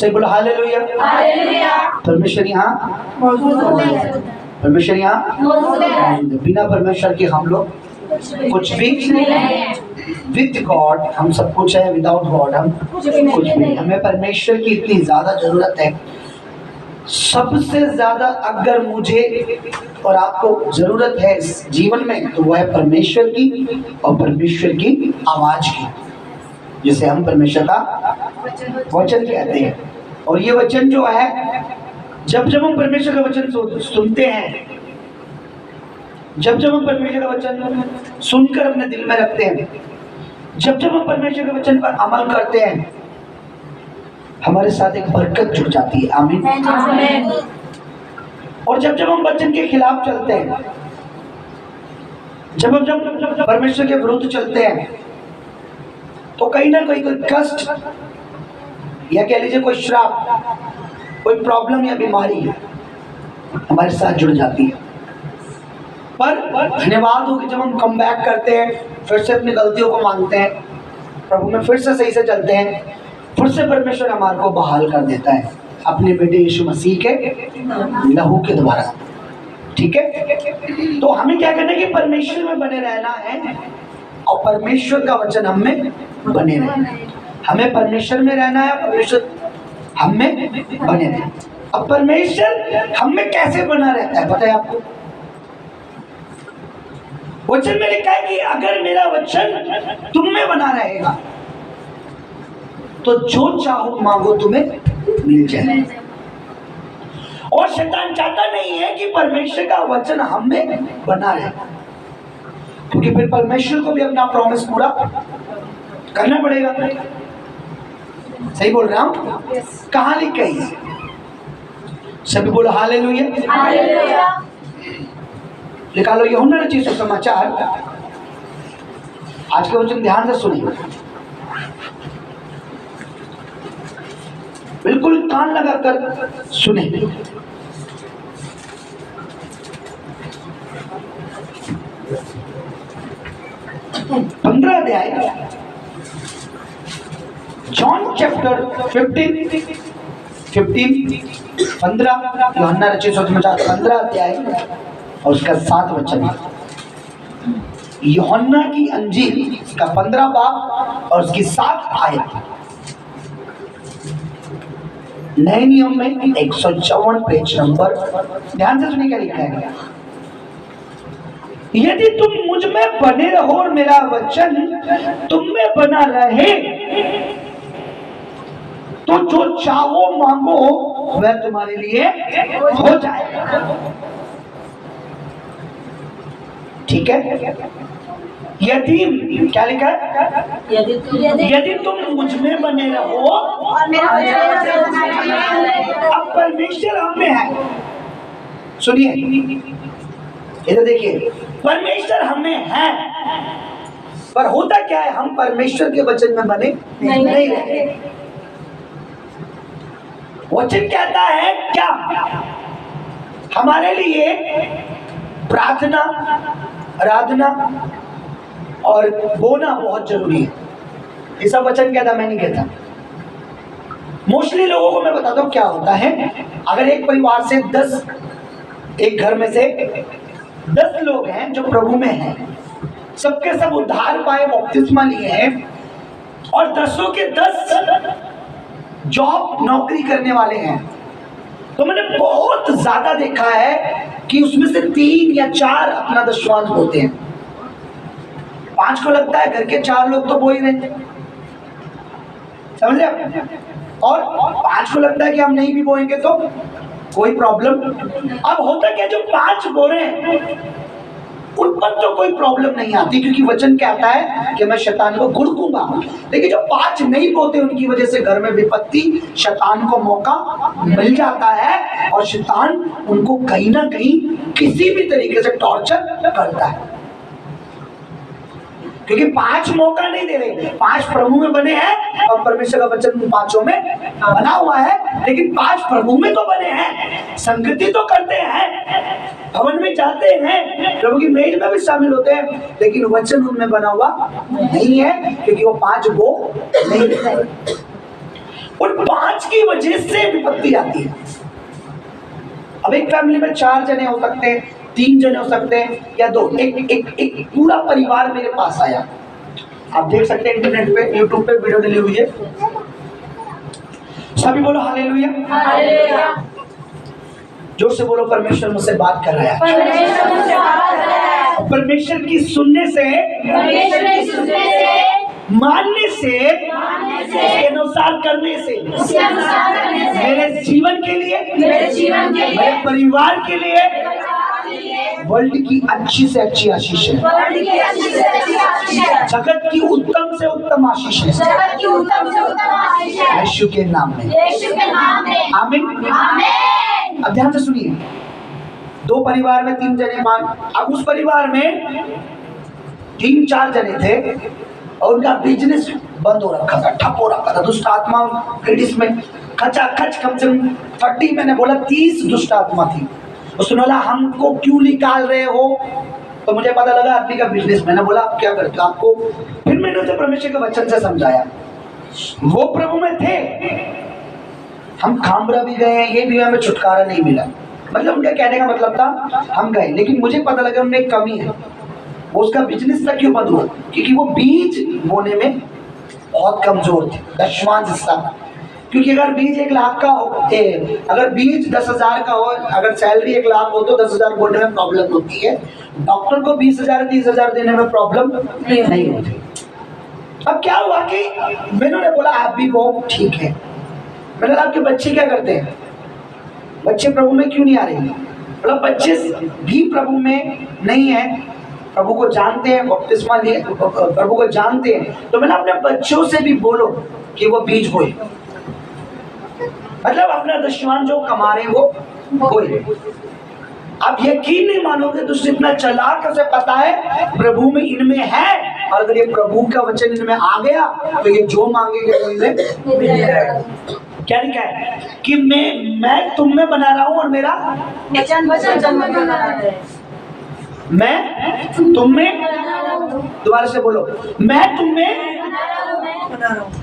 सही बोलो हालेलुया। परमेश्वर यहाँ परमेश्वर यहाँ बिना परमेश्वर के हम लोग कुछ भी विद गॉड हम सब कुछ है, विदाउट गॉड हम कुछ भी नहीं। हमें परमेश्वर की इतनी ज्यादा जरूरत है, सबसे ज्यादा अगर मुझे और आपको जरूरत है इस जीवन में तो वो है परमेश्वर की और परमेश्वर की आवाज की, जिसे हम परमेश्वर का वचन कहते हैं। और ये वचन जो है, जब जब हम परमेश्वर का वचन सुनते हैं, जब जब हम परमेश्वर का वचन सुनकर अपने दिल में रखते हैं, जब जब हम परमेश्वर के वचन पर अमल करते हैं, हमारे साथ एक बरकत जुड़ जाती है। आमीन। और जब जब हम वचन के खिलाफ चलते हैं, जब हम जब परमेश्वर के विरुद्ध चलते हैं, तो कहीं ना कहीं कोई कष्ट या कह लीजिए कोई श्राप, कोई प्रॉब्लम या बीमारी हमारे साथ जुड़ जाती है। पर धन्यवाद हो कि जब हम कम बैक करते हैं, फिर से अपनी गलतियों को मानते हैं, प्रभु में फिर से सही से चलते हैं, फिर से परमेश्वर हमारे को बहाल कर देता है अपने बेटे यीशु मसीह के लहू के द्वारा। ठीक है, तो हमें क्या करना है कि परमेश्वर में बने रहना है और परमेश्वर का वचन हम में बने रहना है। हमें परमेश्वर में रहना है, परमेश्वर हम में बने रहना। अब परमेश्वर हम में कैसे बना रहता है पता है आपको? वचन में लिखा है कि अगर मेरा वचन तुम में बना रहेगा तो जो चाहो मांगो तुम्हें मिल जाए। और शैतान चाहता नहीं है कि परमेश्वर का वचन हम में बना रहे, क्योंकि फिर परमेश्वर को भी अपना प्रॉमिस पूरा करना पड़ेगा। सही बोल रहा हूं? कहां लिखा है? सभी बोलो हालेलुया। लिखा लो यूहन्ना रचित सुसमाचार। आज के वचन ध्यान से सुनिए, बिल्कुल कान लगाकर सुने। पंद्रह अध्याय, जॉन चैप्टर 15 यूहन्ना रचित सुसमाचार 15 अध्याय और उसका 7 वचन। यूहन्ना की अंजील का 15 बाब और उसकी 7 आयत। नए नियम में 154 पेज नंबर। ध्यान से सुनिए क्या लिखा है। यदि तुम मुझ में बने रहो और मेरा वचन तुम में बना रहे तो जो चाहो मांगो वह तुम्हारे लिए हो जाएगा। ठीक है, यदि क्या लिखा है? यदि तुम मुझ में बने रहो। अब परमेश्वर हम में है, सुनिए इधर देखिए, परमेश्वर हम में है, पर होता क्या है, हम परमेश्वर के वचन में बने नहीं रहते। वचन कहता है क्या? हमारे लिए प्रार्थना, आराधना और बोना बहुत जरूरी है। ये सब वचन कहता, मैं नहीं कहता। मोस्टली लोगों को मैं बताता हूँ क्या होता है। अगर एक परिवार से 10, एक घर में से 10 लोग हैं जो प्रभु में हैं, सबके सब उद्धार पाए, बपतिस्मा लिए हैं, और 10 के 10 जॉब नौकरी करने वाले हैं, तो मैंने बहुत ज्यादा देखा है कि उसमें से 3 या 4 अपना दशवांश होते हैं। 5 को लगता है घर के 4 लोग तो बो ही रहे, समझ रहे आप? और 5 को लगता है कि हम नहीं भी बोएंगे तो कोई प्रॉब्लम। अब होता क्या, जो 5 बो रहे हैं उन पर तो कोई प्रॉब्लम नहीं आती, क्योंकि वचन कहता है कि मैं शैतान को गुड़कूंगा। लेकिन जो 5 नहीं बोते उनकी वजह से घर में विपत्ति, शैतान को मौका मिल जाता है और शैतान उनको कहीं ना कहीं किसी भी तरीके से टॉर्चर करता है, क्योंकि 5 मौका नहीं दे रहे। 5 प्रभु में बने हैं और परमेश्वर का वचन 5 में बना हुआ है, लेकिन 5 प्रभु में तो बने हैं, संगति तो करते हैं, भवन में जाते हैं, प्रभु की मेज में भी शामिल होते हैं, लेकिन वचन उनमें बना हुआ नहीं है, क्योंकि वो 5 वो नहीं है। उन 5 की वजह से विपत्ति आती है। अब एक फैमिली में 4 जने हो सकते हैं, 3 जने हो सकते हैं या 2, एक पूरा परिवार मेरे पास आया। आप देख सकते हैं इंटरनेट पे, यूट्यूब पे वीडियो डली हुई है। सभी बोलो हालेलुया। हालेलुया। जोर से बोलो, परमेश्वर मुझसे बात कर रहा है। परमेश्वर मुझसे बात कर रहा है। परमेश्वर की सुनने से, मानने से, उसके अनुसार करने से मेरे जीवन के लिए, मेरे परिवार के लिए वर्ल्ड की अच्छी से अच्छी आशीष है। जगत की उत्तम से उत्तम आशीष है। यीशु के नाम में, आमीन। अब ध्यान से सुनिए, 2 परिवार में 3 जने मान, अब उस परिवार में 3-4 जने थे और उनका बिजनेस बंद हो रखा था, ठप हो रखा था। दुष्ट आत्मा इसमें खचाखच कम से कम 30, मैंने बोला 30 दुष्ट आत्मा थी। उसने बोला हमको क्यों निकाल रहे हो? तो मुझे पता लगा आदमी का बिजनेस। मैंने बोला आप क्या करते हो आपको? फिर मैंने उसे परमेश्वर के वचन से समझाया। वो प्रभु में थे, हम खामरा भी गए, ये भी हमें छुटकारा नहीं मिला। मतलब उनका कहने का मतलब था हम गए, लेकिन मुझे पता लगा उनमें एक कमी है। वो उसका बिजनेस था क्यों बंद हुआ? क्योंकि वो बीज बोने में बहुत कमजोर थे, 10वां हिस्सा। क्योंकि अगर बीज 1 लाख का हो, अगर बीज 10,000 का हो, अगर सैलरी 1 लाख हो तो 10,000 बोलने में प्रॉब्लम होती है। डॉक्टर को 20,000 30,000 देने में प्रॉब्लम नहीं होती। अब क्या हुआ कि मैंने बोला आप भी वो ठीक है। मैंने बोला आपके बच्चे क्या करते हैं? बच्चे प्रभु में क्यों नहीं आ रहे? मतलब बच्चे भी प्रभु में नहीं है, प्रभु को जानते हैं, बपतिस्मा लिए प्रभु को जानते हैं। तो मैंने अपने बच्चों से भी बोलो कि वो बीज बोए, मतलब अपना दशवान जो कमा रहे हैं वो बोए। आप यकीन नहीं मानोगे, दुष्ट इतना चालाक है, उसे पता है प्रभु में इनमें है, और अगर ये प्रभु का वचन इनमें आ गया तो ये जो मांगेंगे वो इनमें मिल जाएगा। क्या लिखा है कि मैं तुम में बना रहा हूं और मेरा वचन बना रहा है। मैं तुम में, दोबारा से बोलो, मैं तुम में।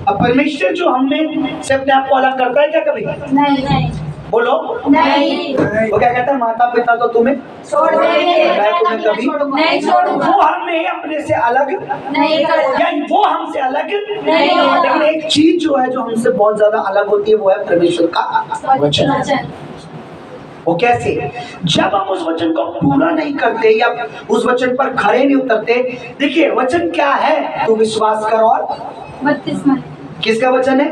अब परमेश्वर जो हम में से अपने आप को अलग करता है क्या कभी? नहीं। बोलो नहीं। वो क्या कहता है? माता पिता तो तुम्हें छोड़ देंगे, मैं तुम्हें कभी नहीं छोड़ूंगा। वो हमें अपने से अलग नहीं करूंगा, या वो हमसे अलग नहीं होगा। लेकिन एक चीज जो है जो हमसे बहुत ज्यादा अलग होती है वो है परमेश्वर का वचन। वो कैसे? जब हम उस वचन को पूरा नहीं करते या उस वचन पर खड़े नहीं उतरते। देखिए वचन क्या है? तू विश्वास कर और बपतिस्मा। किसका वचन है?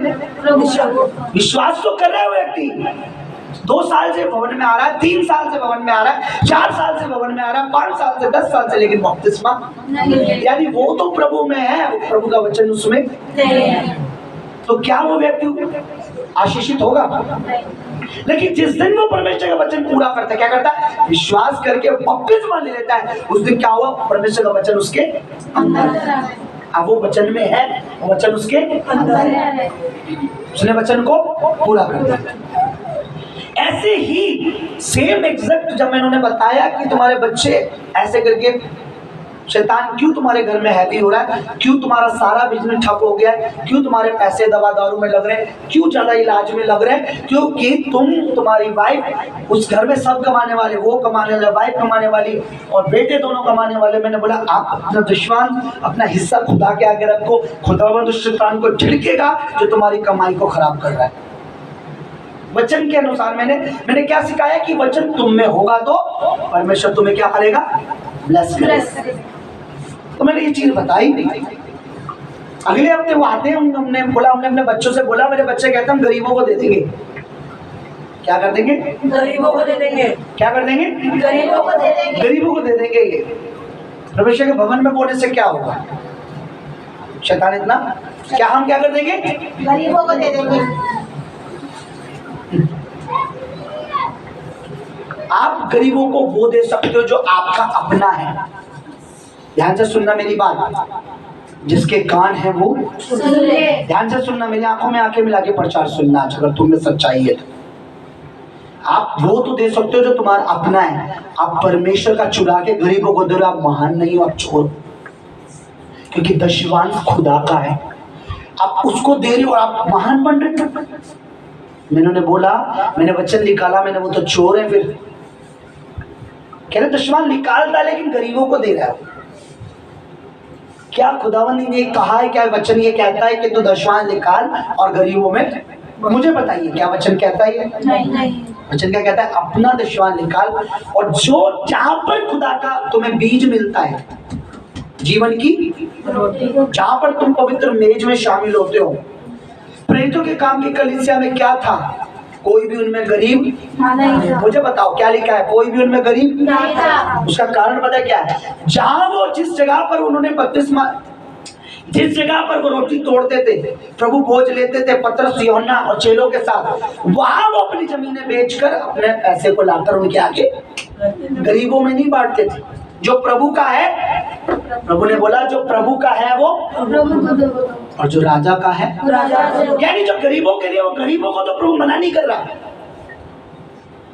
विश्वास तो कर रहा है व्यक्ति। 2 साल से भवन में आ रहा है, 3 साल से भवन में आ रहा है, 4 साल से भवन में आ रहा है, 5 साल से, 10 साल से, लेकिन बपतिस्मा यानी वो तो प्रभु में है, प्रभु का वचन उसमें नहीं। तो क्या वो व्यक्ति आशीषित होगा? लेकिन जिस दिन वो परमेश्वर का वचन पूरा करता है, क्या करता है? विश्वास करके बपतिस्मा ले लेता है। उस दिन क्या हुआ? परमेश्वर का वचन उसके अंदर, अब वो वचन में है, वो वचन उसके अंदर है, उसने वचन को पूरा कर दिया। ऐसे ही सेम एग्जैक्ट जब मैंने उन्हें बताया कि तुम्हारे बच्चे ऐसे करके शैतान क्यों तुम्हारे घर में हैवी हो रहा है, क्यों तुम्हारा सारा बिजनेस ठप हो गया है, क्यों तुम्हारे पैसे दवा दारू में लग रहे हैं, क्यों ज्यादा इलाज में लग रहे हैं, क्योंकि तुम्हारी वाइफ, उस घर में सब कमाने वाले, वो कमाने वाले, वाइफ कमाने वाली और बेटे दोनों कमाने वाले। मैंने बोला आप अपना दुश्मन, अपना हिस्सा खुदा के आगे रखो, खुदावंद उस शैतान को झिड़केगा जो तुम्हारी कमाई को खराब कर रहा है। वचन के अनुसार मैंने क्या सिखाया कि वचन तुम में होगा तो परमेश्वर तुम्हें क्या करेगा? ब्लेस करेगा। तो मैंने ये चीज बताई नहीं। अगले हफ्ते वो आते हैं, हमने अपने बच्चों से बोला, मेरे बच्चे कहते हैं हम गरीबों को दे देंगे। क्या कर देंगे? गरीबों को दे देंगे। क्या कर देंगे? गरीबों को दे देंगे। गरीबों को दे देंगे। ये परमेश्वर के भवन में बोलने से क्या होगा? शैतान इतना क्या, हम क्या कर देंगे? गरीबों को दे देंगे। आप गरीबों को वो दे सकते हो जो आपका अपना है। ध्यान से सुनना मेरी बात, जिसके कान है वो सुन ले। ध्यान से सुनना, मेरी आंखों में आंखें मिला के प्रचार सुनना। अगर तुम में सच्चाई है तो आप वो तो दे सकते हो जो तुम्हारा अपना है। आप परमेश्वर का चुरा के गरीबों को दो, आप महान नहीं हो, आप चोर। क्योंकि दशवांश खुदा का है। आप उसको दे रहे हो और आप महान बन रहे हो। मैंने बोला, मैंने वचन निकाला, मैंने वो तो चोर है। फिर कह रहे दशवां निकालता लेकिन गरीबों को दे रहा है। क्या खुदावंद ने कहा है? क्या वचन ये कहता है कि तू दशवां निकाल और गरीबों में? मुझे बताइए क्या वचन कहता है? नहीं। वचन क्या कहता है? अपना दशवां निकाल, और जो जहां पर खुदा का तुम्हें बीज मिलता है, जीवन की जहां पर तुम पवित्र मेज में शामिल होते हो। प्रेरितों के काम की कलीसिया में क्या था? कोई भी उनमें गरीब नहीं। मुझे बताओ क्या लिखा है? कोई भी उनमें गरीब नहीं था। उसका कारण पता क्या है? जहां वो जिस जगह पर उन्होंने बपतिस्मा, जिस जगह पर वो रोटी तोड़ते थे, प्रभु भोज लेते थे पतरस, यूहन्ना और चेलों के साथ, वहां वो अपनी जमीनें बेचकर अपने पैसे को लाकर उनके आगे गरीबों में नहीं बांटते थे। जो प्रभु का है, प्रभु ने बोला जो प्रभु का है वो प्रभु को दो, और जो राजा का है यानी जो गरीबों के लिए, वो गरीबों को तो प्रभु मना नहीं कर रहा।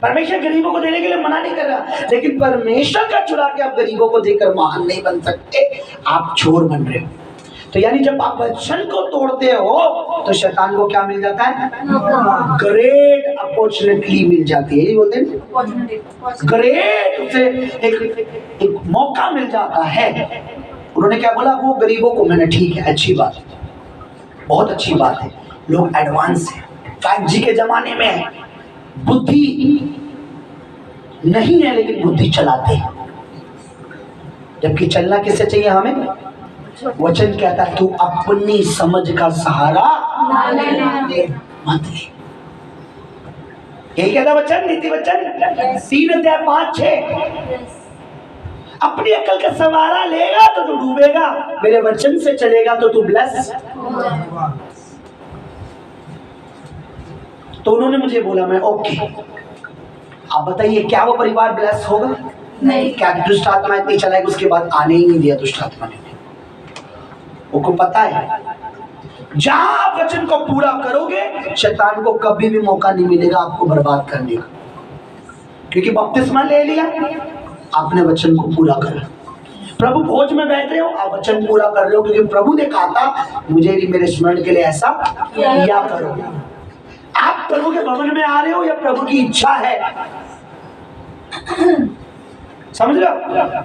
परमेश्वर गरीबों को देने के लिए मना नहीं कर रहा, लेकिन परमेश्वर का चुरा के आप गरीबों को देकर महान नहीं बन सकते, आप चोर बन रहे हो। तो यानी जब आप वचन को तोड़ते हो तो शैतान को क्या मिल जाता है? ग्रेट अपॉर्चुनिटी मिल जाती है। यही बोलते हैं ग्रेट, उसे एक मौका मिल जाता है। उन्होंने क्या बोला? वो गरीबों को। मैंने ठीक है, अच्छी बात है, बहुत अच्छी बात है। लोग एडवांस है, 5G के जमाने में है, बुद्धि नहीं है लेकिन बुद्धि चलाते हैं। जबकि चलना किससे चाहिए? हमें। वचन कहता है तू अपनी समझ का सहारा मत ले। यही कहता वचन, नीति वचन 3:5-6। अपनी अकल का सहारा लेगा तो तू डूबेगा, मेरे वचन से चलेगा तो तू ब्लेस। तो उन्होंने मुझे बोला, मैं ओके। आप बताइए क्या वो परिवार ब्लेस होगा? नहीं। क्या दुष्ट आत्मा इतनी चलाएगी? उसके बाद आने ही नहीं दिया दुष्ट आत्मा ने। उनको पता है जहां आप वचन को पूरा करोगे, शैतान को कभी भी मौका नहीं मिलेगा आपको बर्बाद करने का, क्योंकि बपतिस्मा ले लिया, आपने वचन को पूरा करा। प्रभु भोज में बैठ रहे हो, आप वचन पूरा कर रहे हो, क्योंकि प्रभु ने कहा था मुझे मेरे स्मरण के लिए ऐसा किया करो। आप प्रभु के भवन में आ रहे हो या प्रभु की इच्छा है? समझ रहे हो?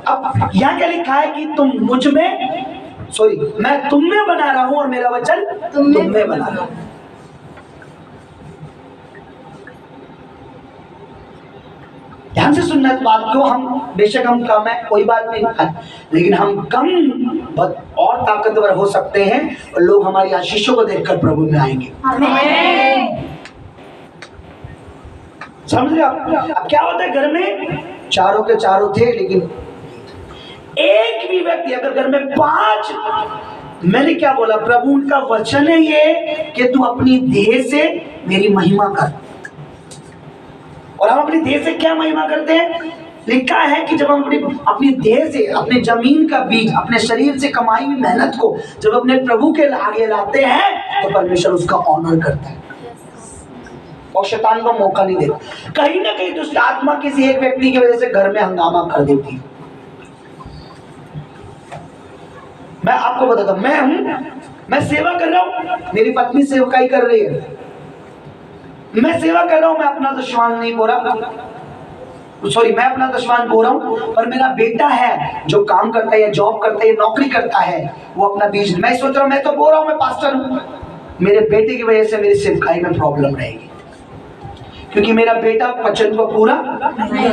अब यहाँ क्या लिखा है कि तुम मुझ में, सॉरी, मैं तुम में बना रहा हूं और मेरा वचन तुम में बना रहा हूं। ध्यान से सुनना इस बात को। हम बेशक हम कम है, कोई बात नहीं है, लेकिन हम कम और ताकतवर हो सकते हैं और लोग हमारी आशीषों को देखकर प्रभु में आएंगे। समझ रहे आप? अब क्या होता है, घर में चारों के चारों थे, लेकिन एक भी व्यक्ति, अगर घर में 5, मैंने क्या बोला? प्रभु उनका वचन है ये कि तू अपनी देह से मेरी महिमा कर। और हम अपनी देह से क्या महिमा करते हैं? लिखा है कि जब हम अपनी देह से, अपने जमीन का बीज, अपने शरीर से कमाई हुई मेहनत को जब अपने प्रभु के आगे लाते हैं तो परमेश्वर उसका ऑनर करता है और शैतान को मौका नहीं देता। कहीं ना कहीं दुष्ट आत्मा किसी एक व्यक्ति की वजह से घर में हंगामा कर देती है। मैं आपको बताता हूं, मैं सेवा कर रहा हूं, मेरी पत्नी सेवकाई कर रही है, मैं सेवा कर रहा हूं, मैं अपना दशवान नहीं बो रहा, सॉरी, मैं अपना दशवान बो रहा हूं, पर मेरा बेटा है जो काम करता है या जॉब करता है या नौकरी करता है, वो अपना बीज, मैं सोच रहा हूं मैं तो बो रहा हूं, मैं पास्टर हूं, मेरे बेटे की वजह से मेरी सेवकाई में प्रॉब्लम रहेगी, क्योंकि मेरा बेटा वचन को पूरा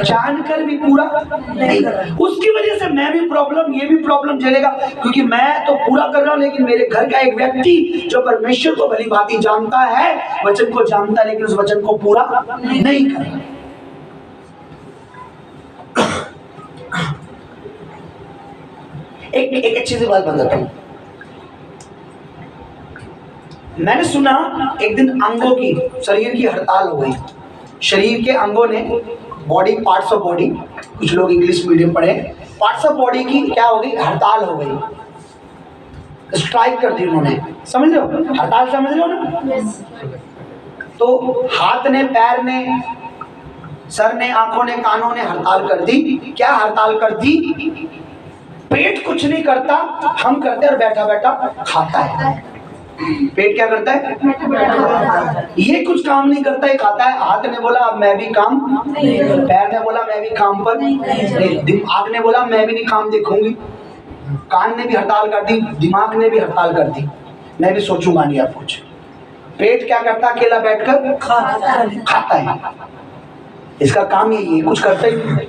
जानकर भी पूरा नहीं, उसकी वजह से मैं भी प्रॉब्लम, ये भी प्रॉब्लम झेलेगा, क्योंकि मैं तो पूरा कर रहा हूं लेकिन मेरे घर का एक व्यक्ति जो परमेश्वर को भली भांति जानता है, वचन को जानता है, लेकिन उस वचन को पूरा नहीं कर रहा। एक अच्छी सी बात बताता हूं। मैंने सुना एक दिन अंगों की, शरीर की हड़ताल हो गई। शरीर के अंगों ने, बॉडी, पार्ट्स ऑफ बॉडी, कुछ लोग इंग्लिश मीडियम पढ़े, पार्ट्स ऑफ बॉडी की क्या हो गई? हड़ताल हो गई, स्ट्राइक कर दी उन्होंने। समझ रहे हो हड़ताल? समझ रहे हो ना? तो हाथ ने, पैर ने, सर ने, आंखों ने, कानों ने हड़ताल कर दी। क्या हड़ताल कर दी? पेट कुछ नहीं करता, हम करते और बैठा बैठा खाता है। पेट क्या करता है? ये कुछ काम नहीं करता है, खाता है। हाथ ने बोला अब मैं भी काम, पैर ने बोला मैं भी काम पर, आँख ने बोला मैं भी नहीं काम देखूंगी, कान ने भी हड़ताल कर दी, दिमाग ने भी हड़ताल कर दी, मैं भी सोचूंगा नहीं अब कुछ। पेट क्या करता है? अकेला बैठकर खाता है। इसका काम यही है, कुछ करता ही नहीं।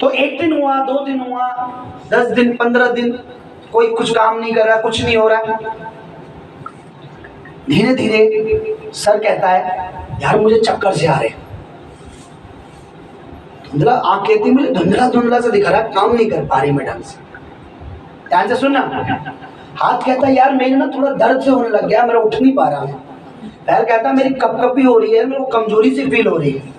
तो एक दिन हुआ, 2 दिन हुआ, 10 दिन, 15 दिन, कोई कुछ काम नहीं कर रहा, कुछ नहीं हो रहा। धीरे धीरे सर कहता है यार मुझे चक्कर से आ रहे, धुंधला, आंख कहती मुझे धुंधला धुंधला से दिख रहा है, काम नहीं कर पा रही मैं ढंग से। ध्यान से सुनना। हाथ कहता है यार मेरे ना थोड़ा दर्द से होने लग गया, मेरा उठ नहीं पा रहा हूं। पैर कहता है मेरी कपकपी हो रही है, मेरे को कमजोरी सी फील हो रही है।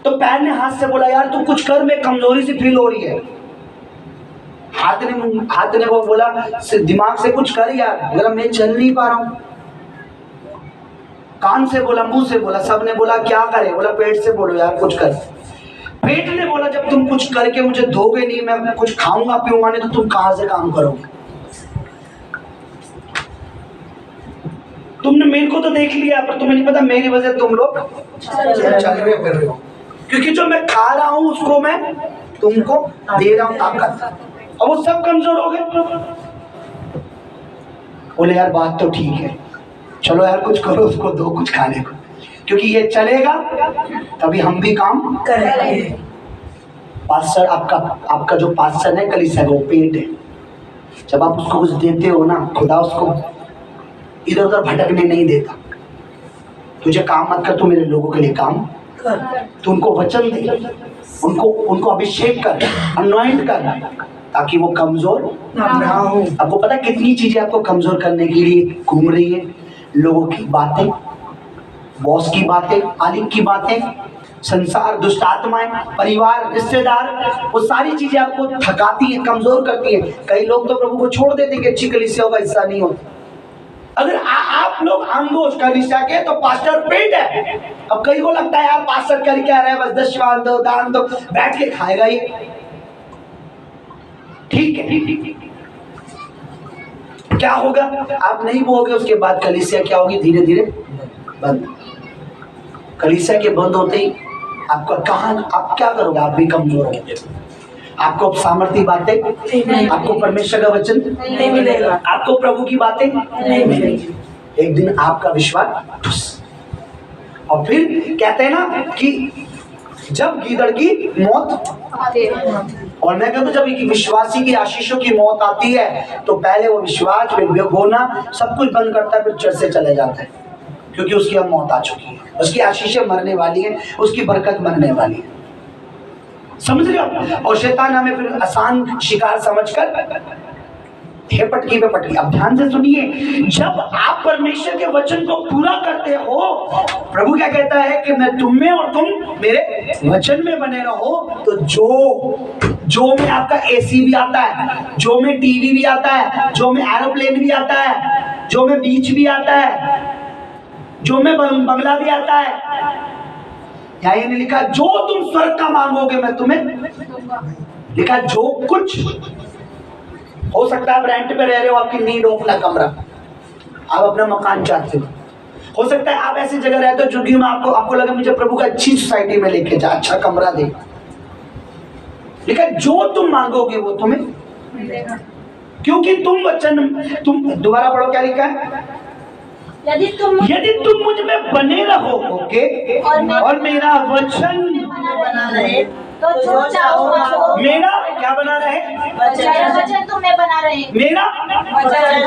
तो पैर ने हाथ से बोला यार तू कुछ कर, मैं कमजोरी सी फील हो रही है। हाथ ने वो बोला दिमाग से कुछ कर यार, बोला मैं चल नहीं पा रहा हूं। कान से बोला, मुंह से बोला, सब ने बोला क्या करे, बोला पेट से बोलो यार कुछ कर। पेट ने बोला जब तुम कुछ करके मुझे दोगे नहीं, मैं कुछ खाऊंगा पीऊंगा नहीं, तो तुम कहां से काम करोगे? तुमने मेरे को तो देख लिया, पर तुम्हें नहीं पता मेरी वजह तुम लोग चल रहे फिर रहे हो, क्योंकि जो मैं खा रहा हूं उसको मैं तुमको दे रहा हूं ताकत, और वो सब कमजोर हो गए। बोले यार बात तो ठीक है, चलो यार कुछ करो, उसको दो कुछ खाने को, क्योंकि ये चलेगा तभी हम भी काम करेंगे। पास्टर आपका जो पास्टर है कलीसिया, वो पेट है। जब आप उसको कुछ देते हो ना, खुदा उसको इधर उधर भटकने नहीं देता। तुझे काम मत कर, तू मेरे लोगों के लिए काम कर, तू उनको वचन दे, उनको अभिषेक कर, अनॉइंट कर, ताकि वो कमजोर ना हो। आपको पता कितनी चीजें आपको कमजोर करने के लिए घूम रही है? लोगों की बातें, बॉस की बातें, मालिक की बातें, संसार, दुष्ट आत्माएं, परिवार, रिश्तेदार, वो सारी चीजें आपको थकाती है, कमजोर करती है। कई लोग तो प्रभु को छोड़ देते कि अच्छी कलीसिया का हिस्सा नहीं होता। अगर आप लोग अंगोश कलीसिया के, तो पास्टर पेट है। अब कई को लगता है यार पास्टर कर क्या रहा है, बस दशवान दो, दान दो, बैठ के खाएगा ये, ठीक है। क्या होगा? आप नहीं बोलोगे, उसके बाद कलीसिया क्या होगी? धीरे धीरे बंद। कलीसिया के बंद होते ही आपका कहां, आप क्या करोगे? आप भी कमजोर होंगे, आपको सामर्थ्य बातें, आपको परमेश्वर का वचन नहीं मिलेगा, आपको प्रभु की बातें नहीं मिलेगी। एक दिन आपका विश्वास, और फिर कहते हैं ना कि जब गीदड़ की मौत, और मैं कहता हूं जब विश्वासी की आशीषों की मौत आती है, तो पहले वो विश्वास होना सब कुछ बंद करता है, फिर चर्च से चले जाता है, क्योंकि उसकी अब मौत आ चुकी है, उसकी आशीषें मरने वाली है, उसकी बरकत मरने वाली है। समझ रहे हो? और शैतान हमें फिर आसान शिकार समझकर हे पटकी पे पटकी। अब ध्यान से सुनिए, जब आप परमेश्वर के वचन को पूरा करते हो, प्रभु क्या कहता है कि मैं तुम में और तुम मेरे वचन में बने रहो, तो जो में आपका एसी भी आता है, जो में टीवी भी आता है, जो में एरोप्लेन भी आता है, जो में बीच भी आता है, जो में बंगला भी आता है। यहाँ ये नहीं लिखा जो तुम स्वर्ग का मांगोगे मैं तुम्हें, लिखा जो कुछ। हो सकता है आप रेंट पे रह रहे हो, आपकी नीड हो अपना कमरा, आप अपना मकान चाहते हो सकता है आप ऐसी जगह रहते हो जो में आपको लगे मुझे प्रभु का अच्छी सोसाइटी में लेके जा, अच्छा कमरा दे। लिखा जो तुम मांगोगे वो तुम्हें, क्योंकि तुम वचन, तुम दोबारा पढ़ो क्या लिखा है? यदि तुम मुझ में बने रहो, ओके, और मेरा वचन बना रहे, तो जो चाहो मेरा क्या बना रहे? वचन तुम्हें बना रहे, मेरा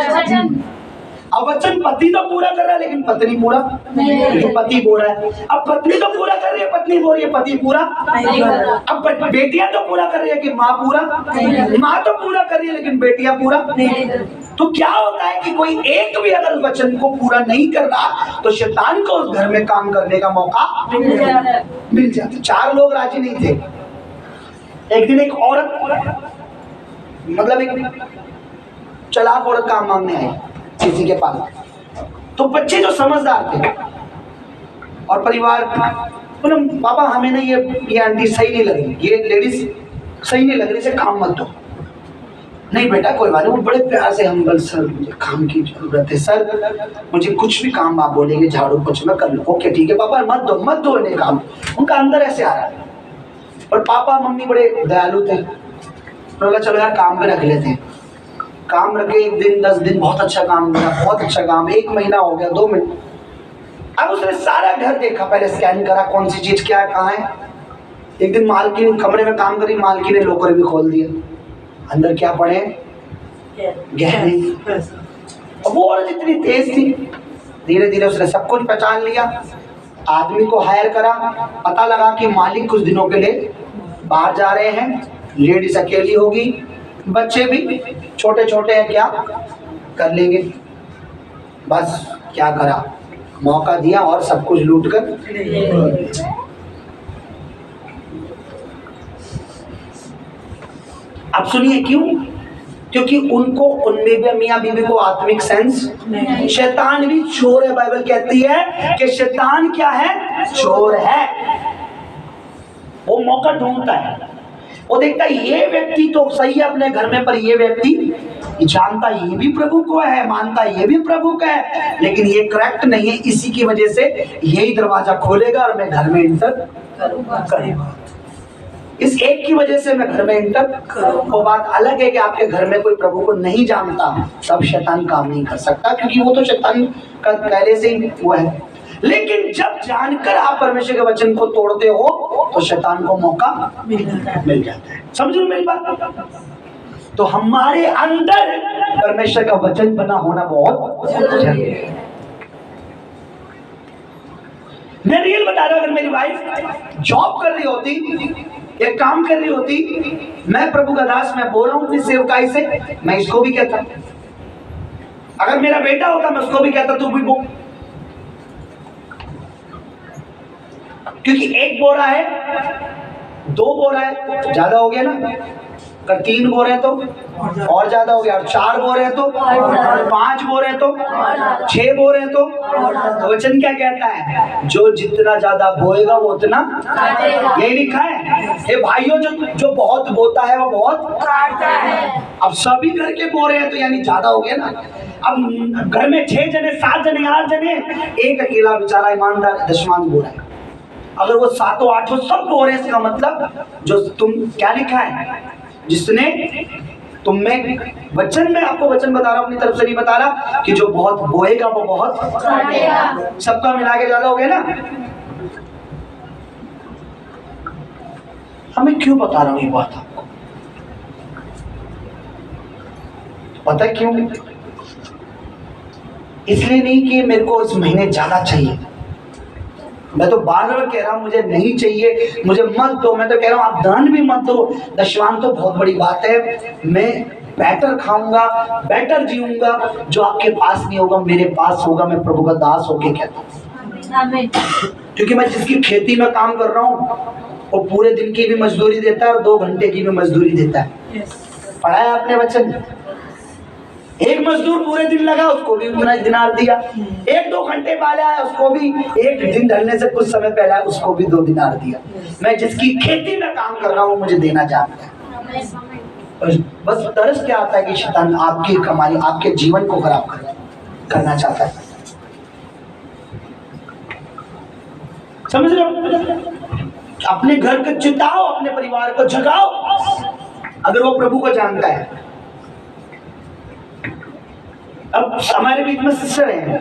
वचन। अब वचन पति तो पूरा कर रहा है, लेकिन पत्नी पूरा नहीं, पति बोल रहा है। अब पत्नी तो पूरा कर रही है, पत्नी बोल रही है, पति पूरा नहीं कर रहा। अब बेटियां तो पूरा कर रही है कि माँ पूरा, माँ तो पूरा कर रही है लेकिन बेटियां पूरा नहीं। तो क्या होता है कि कोई एक भी अगर वचन को पूरा नहीं कर रहा, तो शैतान को उस घर में काम करने का मौका मिल जाता। 4 लोग राजी नहीं थे। एक दिन एक औरत, मतलब एक चालाक औरत काम मांगने आई किसी के पास, तो बच्चे जो समझदार थे और परिवार बोले पापा हमें ना ये आंटी सही नहीं लगी, ये लेडीज सही नहीं लग रही, इसे काम मत दो। नहीं बेटा कोई बात नहीं। वो बड़े प्यार से, हम सर मुझे काम की जरूरत है सर, मुझे कुछ भी काम आप बोलेंगे, झाड़ू पोछा मैं कर लूँ। ओके ठीक है पापा, मत दो इन्हें काम। उनका अंदर ऐसे आ रहा है। और पापा मम्मी बड़े दयालु थे, बोला चलो यार काम पे रख लेते हैं। काम रखे, 1 दिन 10 दिन बहुत अच्छा काम मिला, बहुत अच्छा काम। 1 महीना हो गया, 2 महीने। अब उसने सारा घर देखा, पहले स्कैन करा कौन सी चीज क्या है कहाँ है। एक दिन मालकिन कमरे में काम करी, मालकिन ने लॉकर भी खोल दिया, अंदर क्या पड़े गहने। वो औरत इतनी तेज थी, धीरे धीरे उसने सब कुछ पहचान लिया। आदमी को हायर करा, पता लगा कि मालिक कुछ दिनों के लिए बाहर जा रहे हैं, लेडीज अकेली होगी, बच्चे भी छोटे छोटे हैं, क्या कर लेंगे। बस क्या करा, मौका दिया और सब कुछ लूट कर। अब सुनिए क्यों? क्योंकि उनको, उनमें भी मियाँ बीवी को आत्मिक सेंस। शैतान भी चोर है। बाइबल कहती है कि शैतान क्या है? चोर है। वो मौका ढूंढता है, वो देखता है ये व्यक्ति तो सही है अपने घर में, पर ये व्यक्ति जानता ये भी प्रभु को है, मानता ये भी प्रभु का है, लेकिन ये करेक्ट नहीं है, इसी की वजह से यही दरवाजा खोलेगा और मैं घर में इंटर करूंगा। इस एक की वजह से मैं घर में इंटर करूंगा। वो बात अलग है कि आपके घर में कोई प्रभु को नहीं जानता, तब शैतान काम नहीं कर सकता, क्योंकि वो तो शैतान का पहले से ही वो है। लेकिन जब जानकर आप परमेश्वर के वचन को तोड़ते हो तो शैतान को मौका मिल जाता है। समझ लो मेरी बात। तो हमारे अंदर परमेश्वर का वचन बना होना बहुत जरूरी है। मैं रियल बता रहा हूं, अगर मेरी वाइफ जॉब कर रही होती, एक काम कर रही होती, मैं प्रभु का दास, मैं बोल रहा हूं अपनी सेवकाई से, मैं इसको भी कहता। अगर मेरा बेटा होता मैं उसको भी कहता तू भी बोल, क्योंकि 1 बोरा है, 2 बोरा है, ज्यादा हो गया ना। अगर 3 बोरे हैं तो और ज्यादा हो गया, और 4 बोरे हैं तो 5 बोरे हैं तो 6 बोरे हैं तो वचन क्या कहता है? जो जितना ज्यादा बोएगा वो उतना यही लिखा है। हे भाइयों, जो बहुत बोता है वो बहुत काटता है। अब सभी घर के बोरे हैं तो यानी ज्यादा हो गया ना। अब घर में 6 जने, 7 जने, 8 जने, एक अकेला बेचारा ईमानदार दशमांश बोरा है। अगर वो 7 8 सब बोरे, इसका मतलब जो तुम क्या लिखा है, जिसने तुम में वचन में, आपको वचन बता रहा हूं, अपनी तरफ से नहीं बता रहा, कि जो बहुत बोएगा वो बहुत काटेगा। सबका मिला के ज्यादा हो गया ना। हमें क्यों बता रहा हूं ये बात आपको? पता क्यों? इसलिए नहीं कि मेरे को इस महीने ज्यादा चाहिए, मैं तो बार बार कह रहा हूं मुझे नहीं चाहिए, मुझे मत दो। मैं तो कह रहा हूं आप दान भी मत दो, दशवान तो बहुत बड़ी बात है। मैं बेटर खाऊंगा, बेटर जीऊंगा, जो आपके पास नहीं होगा मेरे पास होगा। मैं प्रभु का दास होके कहता हूँ, क्योंकि मैं जिसकी खेती में काम कर रहा हूँ वो पूरे दिन की भी मजदूरी देता है और 2 घंटे की भी मजदूरी देता है। पढ़ा है आपने वचन? एक मजदूर पूरे दिन लगा, उसको भी उतना दिनार दिया। 1-2 घंटे पहले आया, उसको भी 1 दिन ढलने से कुछ समय पहले आया, उसको भी 2 दिनार दिया। मैं जिसकी खेती में काम कर रहा हूँ मुझे देना जानता है। बस तरस क्या आता है कि शैतान आपकी कमाई, आपके जीवन को खराब करना चाहता है। समझ रहे हो? अपने घर को चिताओ, अपने परिवार को जगाओ, अगर वो प्रभु को जानता है। अब हमारे बीच में सिस्टर है,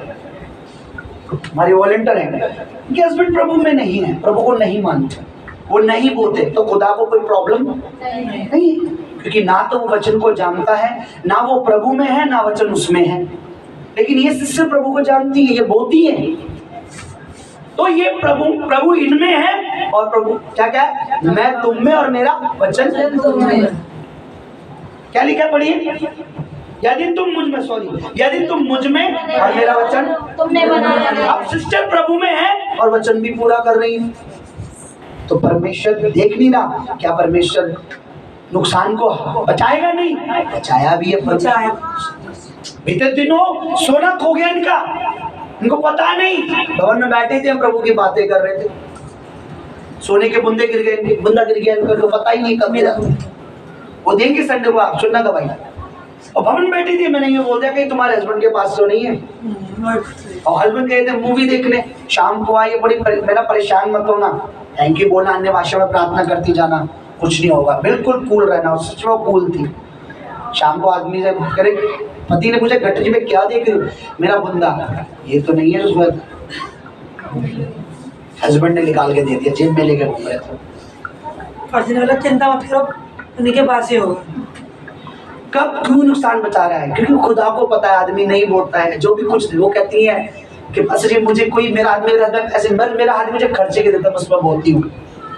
हमारे वॉलंटियर हैं, उनके हस्बैंड प्रभु में नहीं है, प्रभु को नहीं मानते, वो नहीं बोलते, तो खुदा को कोई प्रॉब्लम नहीं, क्योंकि ना तो वो वचन को जानता है, ना वो प्रभु में है, ना वचन उसमें है। लेकिन ये सिस्टर प्रभु को जानती है, ये बोलती है, तो ये प्रभु इनमें है और प्रभु क्या क्या है? मैं तुम में और मेरा वचन तुम में। क्या लिखा पढ़िए? यदि तुम मुझ में, यदि तुम मुझ में और मेरा वचन तुमने बनाया। अब सिस्टर प्रभु में है और वचन भी पूरा कर रही है, तो परमेश्वर देख नहीं रहा क्या? परमेश्वर नुकसान को बचाएगा? नहीं, बचाया भी है। बीते दिनों सोना खो गया इनका, इनको पता नहीं, भवन में बैठे थे, हम प्रभु की बातें कर रहे थे, सोने के बुंदे गिर गए, बुंदा गिर गया, इनको पता ही नहीं कब मिला। वो देंगे संडे को, आप सुनना का भाई, और भवन बैठी थी, मैंने ये बोल दिया कि तुम्हारे हस्बैंड के पास तो नहीं है। और हस्बैंड गए थे मूवी देखने, शाम को आई, बड़ी मेरा परेशान मत होना, थैंक यू बोलना, अन्य भाषा में प्रार्थना करती जाना, कुछ नहीं होगा, बिल्कुल कूल रहना। और सच में कूल थी। शाम को आदमी से करे, पति ने पूछा गट्टू जी में क्या देख रही हो, मेरा बुंदा, ये तो नहीं है उसमें। हस्बैंड ने निकाल के दे दिया, जेब में लेके घूम रहे थे। चिंता मत करो, उन्हीं के पास ही होगा। कब क्यों नुकसान बचा रहा है? क्योंकि खुदा को पता है आदमी नहीं बोलता है जो भी कुछ। वो कहती है कि बस जी मुझे कोई मेरा आदमी ऐसे मेरा आदमी मुझे खर्चे के देता, बस मैं बोलती हूँ,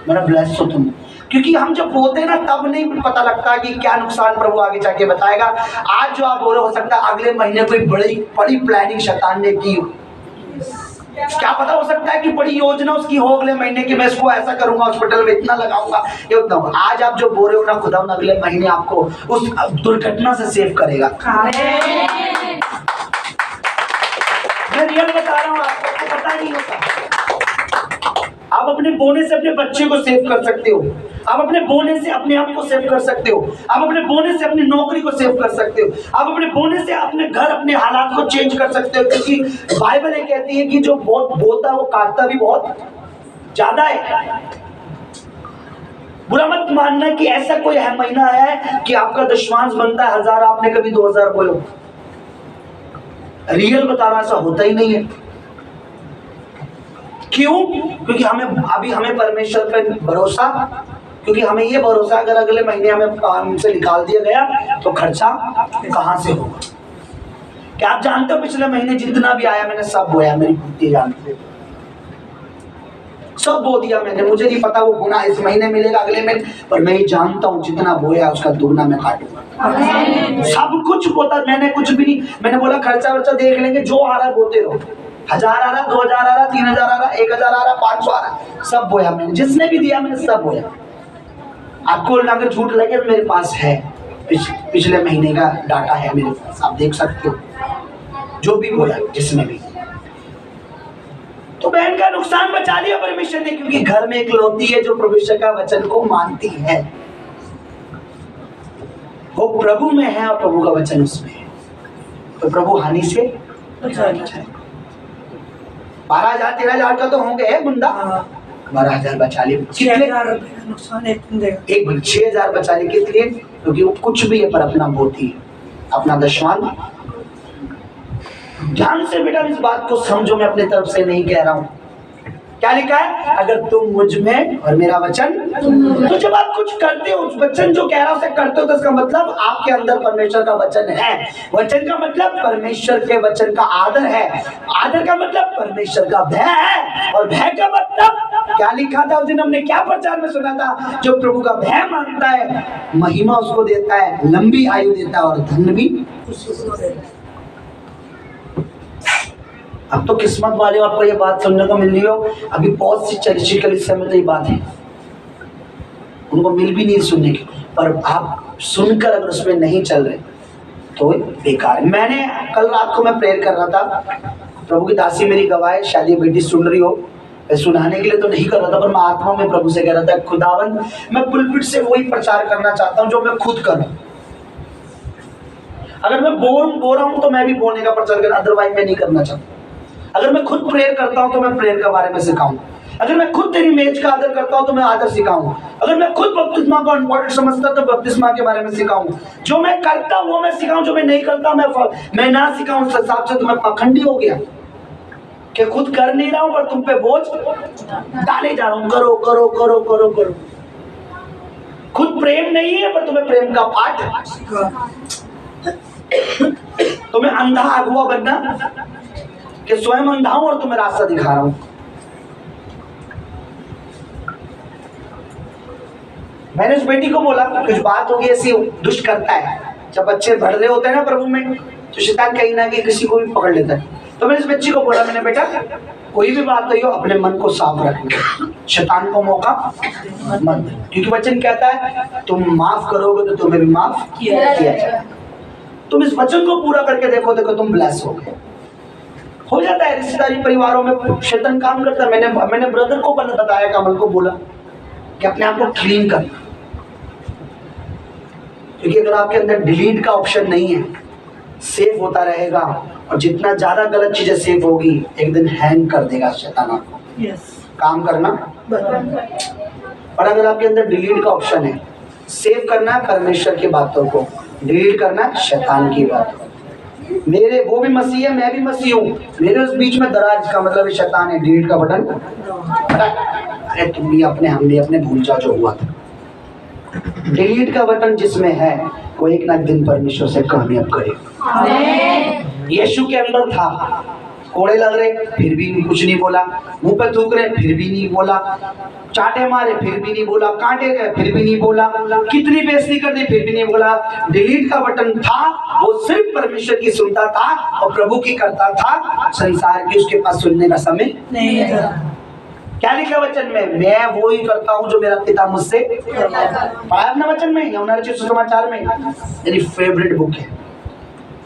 मेरा ब्लेस हो तुम। क्योंकि हम जब बोलते हैं ना तब नहीं पता लगता कि क्या नुकसान प्रभु आगे जाके बताएगा। आज जो आप बोल रहे हो सकता है अगले महीने कोई बड़ी प्लानिंग शैतान ने की हो। क्या पता, हो सकता है कि बड़ी योजना उसकी हो अगले महीने की, मैं इसको ऐसा करूंगा, हॉस्पिटल में इतना लगाऊंगा, ये उतना होगा। आज आप जो बोल रहे हो ना, खुदा अगले महीने आपको उस दुर्घटना से सेव करेगा। मैं रियल बता रहा हूँ, आपको पता नहीं होता। आप अपने बोने से अपने बच्चे को सेव कर सकते हो, आप अपने बोने से अपने आप को सेव कर सकते हो, आप अपने बोने से अपनी नौकरी को सेव कर सकते हो, आप अपने बोने से अपने घर अपने हालात को चेंज कर सकते हो। क्योंकि बाइबल ये कहती है कि जो बहुत बोलता है वो काटता भी बहुत ज्यादा है। बुरा मत मानना कि ऐसा कोई है महीना आया है कि आपका दशमांश बनता है 1000, आपने कभी 2000 बोलो। रियल बता रहा, ऐसा होता ही नहीं है। क्यों? क्योंकि हमें परमेश्वर पर भरोसा, क्योंकि हमें ये भरोसा अगर अगले महीने हमें काम से निकाल दिया गया तो खर्चा कहां से होगा। क्या आप जानते हो पिछले महीने जितना भी आया मैंने सब बोया, मेरी बुद्धि जानते हो, सब बो दिया मैंने। मुझे नहीं पता वो गुना इस महीने मिलेगा अगले महीने, पर मैं जानता हूँ जितना बोया उसका दुगना मैं काटूंगा। सब कुछ बोता, मैंने कुछ भी नहीं, मैंने बोला खर्चा वर्चा देख लेंगे, जो आ रहा है बोते रहो। 1000 आ रहा, 2000 आ रहा, 3000 आ रहा, 1000 आ रहा, 500 आ रहा, सब बोया मैंने, जिसने भी दिया मैंने सब बोया। आपको अगर झूठ लगे तो मेरे पास है, पिछले महीने का डाटा है मेरे पास, आप देख सकते हो जो भी बोला जिसने भी। तो बहन का नुकसान बचा लिया परमेश्वर ने, क्योंकि घर में एक लौती है जो परमेश्वर का वचन को मानती है, वो प्रभु में है और प्रभु का वचन उसमें है, तो प्रभु हानि से बचा। 12,000 13,000 का तो होंगे बुंदा, 12,000 बचा लिए। कितने नुकसान एक 6,000 बचा लिए, कितने? क्योंकि वो कुछ भी है पर अपना बोती है, अपना दशमान। ध्यान से बेटा इस बात को समझो, मैं अपने तरफ से नहीं कह रहा हूं। क्या लिखा है? अगर तुम मुझ में और मेरा वचन, तो जब आप कुछ करते हो, वचन जो कह रहा है उसे करते हो, तो इसका मतलब आपके अंदर परमेश्वर का वचन है। वचन का मतलब परमेश्वर के वचन का आदर है, आदर का मतलब परमेश्वर का भय है, और भय का मतलब क्या लिखा था उस दिन हमने क्या प्रचार में सुना था? जो प्रभु का भय मानता है महिमा उसको देता है, लंबी आयु देता है और धन भी उसको देता है। अब तो किस्मत वाले हो, आपको ये बात सुनने को मिल रही हो। अभी बहुत सी चर्चित कलीसिया में तो ये बात है, उनको मिल भी नहीं सुनने की, पर आप सुनकर अगर उसमें नहीं चल रहे तो बेकार। मैंने कल रात को मैं प्रेयर कर रहा था, प्रभु की दासी मेरी गवाह, शायद ये बेटी सुन रही हो, मैं सुनाने के लिए तो नहीं कर रहा था, पर मैं आत्मा में प्रभु से कह रहा था, खुदावन मैं पुलपिट से वही प्रचार करना चाहता हूँ जो मैं खुद करूँ। अगर मैं बोल रहा हूँ तो मैं भी बोलने का प्रचार कर, अदरवाइज मैं नहीं करना चाहता। अगर मैं खुद प्रेयर करता हूं तो मैं प्रेयर के बारे में सिखाऊं, अगर मैं खुद तेरी मेज का आदर करता हूं तो मैं आदर सिखाऊं, अगर मैं खुद बपतिस्मा को इम्पोर्टेंट समझता तो बपतिस्मा के बारे में सिखाऊं, जो मैं करता हूं वो मैं सिखाऊं, जो मैं नहीं करता मैं ना सिखाऊं। उस हिसाब से तो मैं पाखंडी हो गया कि खुद कर नहीं रहा हूं पर तुम पे बोझ डाले जा रहा हूं, करो करो करो करो करो। खुद प्रेम नहीं है पर तुम्हें प्रेम का पाठ, तुम्हें अंधा अगुआ बनना कि स्वयं अंधा हूं और तुम्हें रास्ता दिखा रहा हूं। मैंने उस बेटी को बोला कुछ बात होगी ऐसी, दुष्ट करता है, जब बच्चे बढ़ रहे होते हैं ना प्रभु में तो शैतान कहीं ना कहीं किसी को भी पकड़ लेता है। तो मैंने इस बच्ची को बोला, मैंने बेटा कोई भी बात हुई हो अपने मन को साफ रखना, शैतान को मौका मत दो, क्योंकि वचन कहता है तुम माफ करोगे तो तुम्हें भी माफ किया जाएगा। तुम इस वचन को पूरा करके देखो, देखो तुम ब्लेस हो जाता है। रिश्तेदारी परिवारों में शैतान काम करता है। मैंने ब्रदर को बताया, कमल को बोला कि अपने आप को क्लीन करना, क्योंकि अगर आपके अंदर डिलीट का ऑप्शन नहीं है, सेव होता रहेगा, और जितना ज्यादा गलत चीजें सेव होगी एक दिन हैंग कर देगा शैतान आपको। काम करना। और अगर आपके अंदर डिलीट का ऑप्शन है, सेव करना है परमेश्वर की बातों को, डिलीट करना है शैतान की बातों। मेरे वो भी मसीह है, मैं भी मसीह हूँ, मेरे उस बीच में दराज का मतलब शैतान है। डिलीट का बटन, अरे तुम भी अपने, हम भी अपने, भूल जा जो हुआ था। डिलीट का बटन जिसमें है वो एक ना एक दिन परमेश्वर से कामयाब करेगा। यीशु के अंदर था, कोड़े लग रहे फिर भी कुछ नहीं बोला, मुंह पे थूक रहे फिर भी नहीं बोला, चाटे मारे फिर भी नहीं बोला, कांटे गए फिर भी नहीं बोला, कितनी बेइज्जती कर दी फिर भी नहीं बोला। डिलीट का बटन था, वो सिर्फ परमेश्वर की सुनता था और प्रभु की करता था, संसार की उसके पास सुनने का समय नहीं था। क्या लिखा वचन में? मैं वो ही करता हूँ जो मेरा पिता मुझसे पढ़ा अपना वचन में, यूहन्ना रचित सुसमाचार में। मेरी फेवरेट बुक है,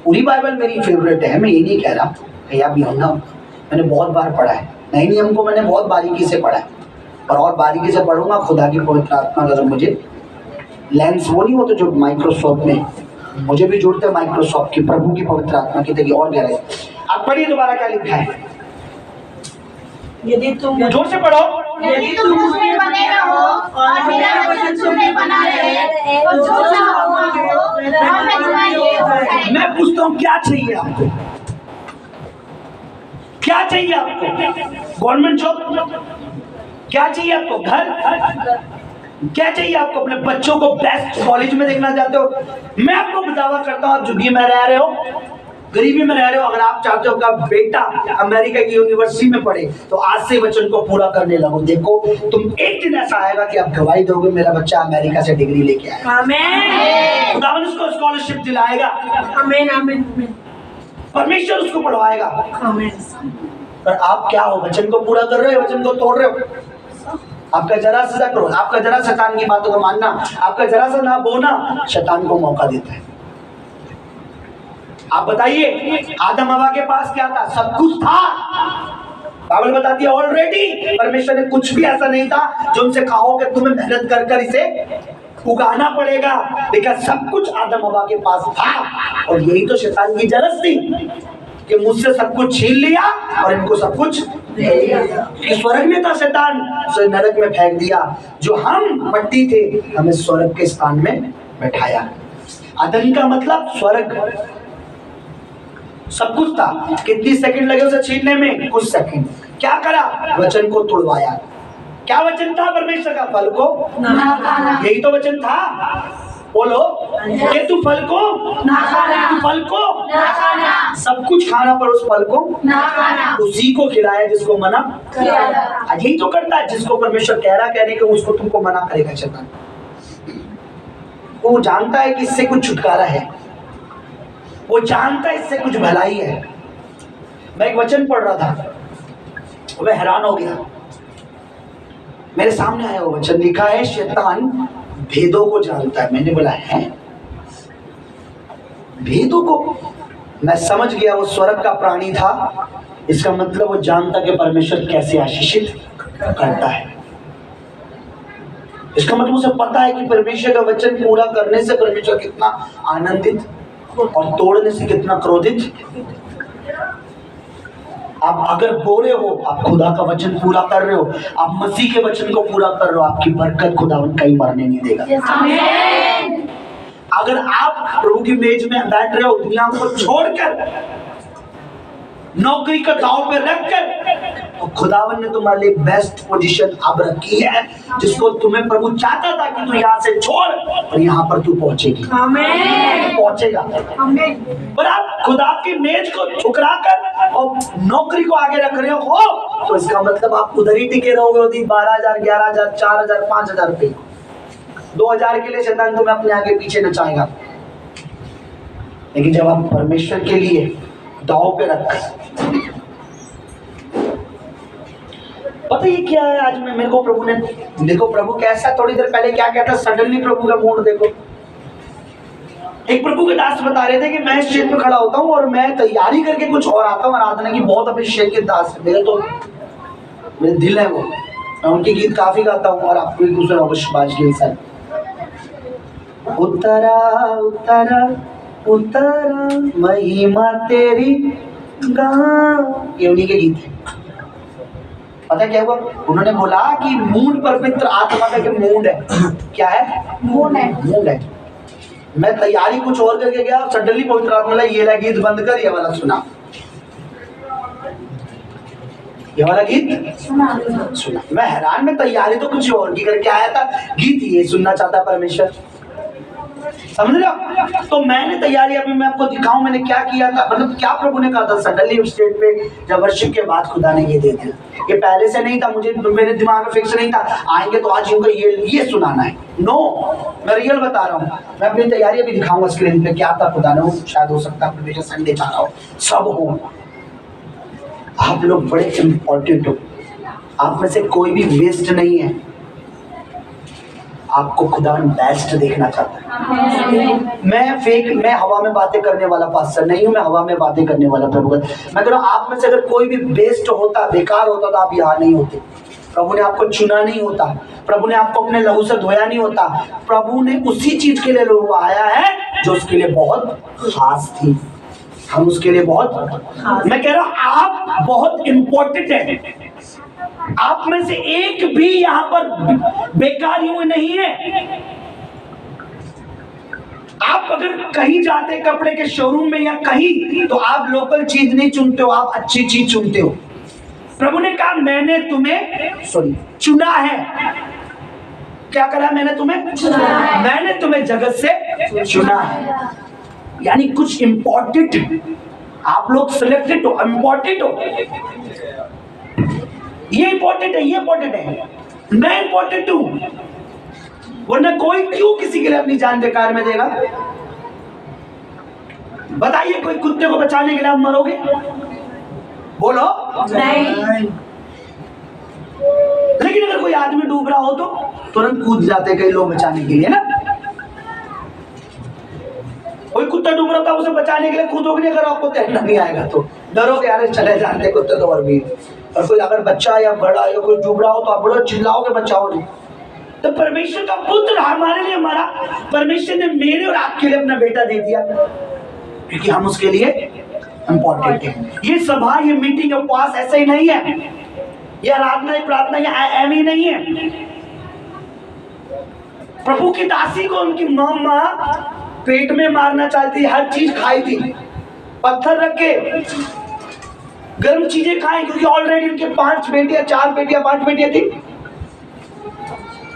पूरी बाइबल मेरी फेवरेट है। मैं ये नहीं कह रहा भैया भी यूहन्ना मैंने बहुत बार पढ़ा है, नए नियम को मैंने बहुत बारीकी से पढ़ा है और बारीकी से पढ़ूंगा। खुदा की पवित्र आत्मा अगर मुझे लेंस, वो नहीं होते जो माइक्रोसॉफ्ट में, मुझे भी जुड़ते हैं माइक्रोसॉफ्ट की, प्रभु की पवित्र आत्मा की तक और गहराई। आप पढ़िए दोबारा क्या लिखा है, यदि तुम जोर से पढ़ो। यदि तुम मुझमें बने रहो और मेरा वचन तुम में बना रहे तो जो चाहो मांगो वह मैं तुम्हारे लिए हो जाएगा। मैं पूछता हूँ क्या चाहिए आपको? क्या चाहिए आपको? Government job? क्या चाहिए आपको? घर? क्या चाहिए आपको? अपने बच्चों को बेस्ट कॉलेज में देखना चाहते हो? मैं आपको दावा करता हूँ आप झुग्गी में रह रहे हो, गरीबी में रह रहे हो, अगर आप चाहते हो कि आप बेटा अमेरिका की यूनिवर्सिटी में पढ़े तो आज से वचन को पूरा करने लगो। देखो तुम एक दिन ऐसा आएगा कि आप गवाही दोगे मेरा बच्चा अमेरिका से डिग्री लेके आया। आमीन। खुदावन उसको स्कॉलरशिप दिलाएगा। आमीन आमीन। परमेश्वर उसको पढ़वाएगा। आमीन। पर आप क्या हो? वचन को पूरा कर रहे हो, वचन को तोड़ रहे हो। आपका जरा सा करो, आपका जरा शैतान की बातों को मानना, आपका जरा सा ना बोलना शैतान को मौका देता है। आप बताइए आदम हवा के पास क्या था? सब कुछ था। बाइबल बताती है ऑलरेडी परमेश्वर ने कुछ भी ऐसा नहीं था जो उनसे कहो कि तुम्हें मेहनत कर कर इसे उगाना पड़ेगा, लेकिन सब कुछ आदम हवा के पास था। और यही तो शैतान की जलस थी कि मुझसे सब कुछ छीन लिया और इनको सब कुछ दे दिया। स्वर्ग में था शैतान, उसे नरक में फेंक दिया। जो हम मट्टी थे हमें स्वर्ग के स्थान में बैठाया। अदन का मतलब स्वर्ग, सब कुछ था। कितनी सेकंड लगे उसे छीनने में? कुछ सेकंड। क्या करा? वचन को तोड़वाया। क्या वचन था? परमेश्वर का फल को ना खाना। यही तो वचन था। बोलो कि तू फल को ना खाना, तू फल को ना खाना, सब कुछ खाना पर उस फल को ना खाना। उसी को खिलाया जिसको मना किया। यही तो करता है जिसको परमेश्वर कह रहा कहने के उसको तुमको मना करेगा शैतान। वो जानता है कि इससे कुछ छुटकारा है, वो जानता है इससे कुछ भलाई है। मैं एक वचन पढ़ रहा था, मैं हैरान हो गया। मेरे सामने आया वो वचन, लिखा है शैतान भेदों को जानता है। मैंने बोला है भेदों को? मैं समझ गया वो स्वर्ग का प्राणी था। इसका मतलब वो जानता कि परमेश्वर कैसे आशीषित करता है। इसका मतलब उसे पता है कि परमेश्वर का वचन पूरा करने से परमेश्वर कितना आनंदित और तोड़ने से कितना क्रोधित। आप अगर बोले हो आप खुदा का वचन पूरा कर रहे हो, आप मसीह के वचन को पूरा कर रहे हो, आपकी बरकत खुदावन कहीं मरने नहीं देगा। आमीन। अगर आप प्रभु की मेज में बैठ रहे हो दुनिया को छोड़कर, नौकरी का दांव पे रखकर, तो खुदावन ने तुम्हारे लिए बेस्ट पोजीशन अब रखी है जिसको तुम्हें प्रभु चाहता था कि तू यहाँ से छोड़ और यहाँ पर तू पहुंचेगी। आमीन। पहुंचेगा। आमीन। पर आप खुदा की मेज को ठुकरा कर और नौकरी को आगे रख रहे हो तो इसका मतलब आप उधर ही टिके रहोगे। 12,000, 11,000, 4,000, 5,000 रुपए, 2,000 के लिए शैतान तुम्हें अपने आगे पीछे नचाएगा। लेकिन जब आप परमेश्वर के लिए दांव पे रख, पता ये क्या है आज में मेरे को प्रभु ने, देखो प्रभु कैसा, थोड़ी देर पहले क्या कहता, सडनली प्रभु का मूड देखो। एक प्रभु के दास बता रहे थे कि मैं स्टेज पे खड़ा होता हूँ और मैं तैयारी करके कुछ और आता हूँ आराधना की। बहुत अभिषेक के दास है मेरे, तो मेरे दिल है वो, मैं उनके गीत काफी गाता हूँ और आपको एक दूसरे अवश्य बाज के साथ। उतरा उतरा उतरा महिमा तेरी गा, ये उन्हीं के गीत है। पता क्या हुआ? उन्होंने बोला कि मूड पवित्र आत्मा का जो मूड है, क्या है? मूड है, मूड है। मैं तैयारी कुछ और करके गया, सडनली पवित्र आत्मा बोला ये वाला गीत बंद कर, ये वाला सुना, ये वाला गीत सुना। मैं हैरान, में तैयारी तो कुछ और की करके आया था, गीत ये सुनना चाहता परमेश्वर, समझ रहे हो? तो मैंने तैयारी, अभी मैं आपको दिखाऊं मैंने क्या किया था, मतलब क्या प्रभु ने कहा था। सडनली स्टेज पे जब वर्शिप के बाद खुदा ने ये दे दिया, ये पहले से नहीं था, मुझे मेरे दिमाग में फिक्स नहीं था आएंगे तो आज इनको ये सुनाना है। नो, मैं रियल बता रहा हूँ। मैं अपनी तैयारी अभी दिखाऊंगा स्क्रीन पे, क्या था खुदा ने, शायद हो सकता है परमेश्वर संडे चाह रहा हो सब हो। आप लोग बड़े इंपॉर्टेंट हो, आप में से कोई भी वेस्ट नहीं है, आपको खुदा बेस्ट देखना चाहता है। मैं हवा में बातें करने वाला पास्टर नहीं हूं, मैं हवा में बातें करने वाला प्रभु। मैं कह रहा हूं, आप में से अगर कोई भी बेस्ट होता, बेकार होता तो आप यहाँ नहीं होते। प्रभु ने आपको चुना नहीं होता, प्रभु ने आपको अपने लहू से धोया नहीं होता, प्रभु ने उसी चीज के लिए लोग आया है जो उसके लिए बहुत खास थी। हम उसके लिए बहुत, मैं कह रहा हूं आप बहुत इंपॉर्टेंट है। आप में से एक भी यहां पर बेकार हुए नहीं है। आप अगर कहीं जाते कपड़े के शोरूम में या कहीं, तो आप लोकल चीज नहीं चुनते हो, आप अच्छी चीज चुनते हो। प्रभु ने कहा मैंने तुम्हें चुना है। क्या करा? मैंने तुम्हें चुना है। मैंने तुम्हें जगत से चुना है, यानी कुछ इंपॉर्टेंट, आप लोग सिलेक्टेड हो, इंपॉर्टेंट हो। ये इंपॉर्टेंट है, ये इंपॉर्टेंट है, मैं इंपॉर्टेंट हूं, वरना कोई क्यों किसी के लिए अपनी जान बेकार में देगा? बताइए, कोई कुत्ते को बचाने के लिए आप मरोगे? बोलो नहीं। लेकिन अगर कोई आदमी डूब रहा हो तो तुरंत कूद जाते कई लोग बचाने के लिए ना। कोई कुत्ता डूब रहा था, उसे बचाने के लिए कूदोगे नहीं, अगर आपको तैरना नहीं आएगा तो डरोगे, यार चले जाते कुत्ते तो। और भी, और कोई अगर बच्चा या बड़ा या कोई डूब रहा हो तो आप बोलो, चिल्लाओगे बचाओ नहीं। तो परमेश्वर का पुत्र हमारे लिए मरा, परमेश्वर ने मेरे और आपके लिए अपना बेटा दे दिया, क्योंकि हम उसके लिए इंपॉर्टेंट है। ये सभा, ये मीटिंग, उपवास ऐसे ही नहीं है, ये आराधना, ये प्रार्थना, ये एम ही नहीं है। प्रभु की दासी को उनकी मां पेट में मारना चाहती, हर चीज खाई थी, पत्थर रख के गर्म चीजें खाई, क्योंकि ऑलरेडी उनके 5 बेटियां, 4 बेटियां, 5 बेटियां थी,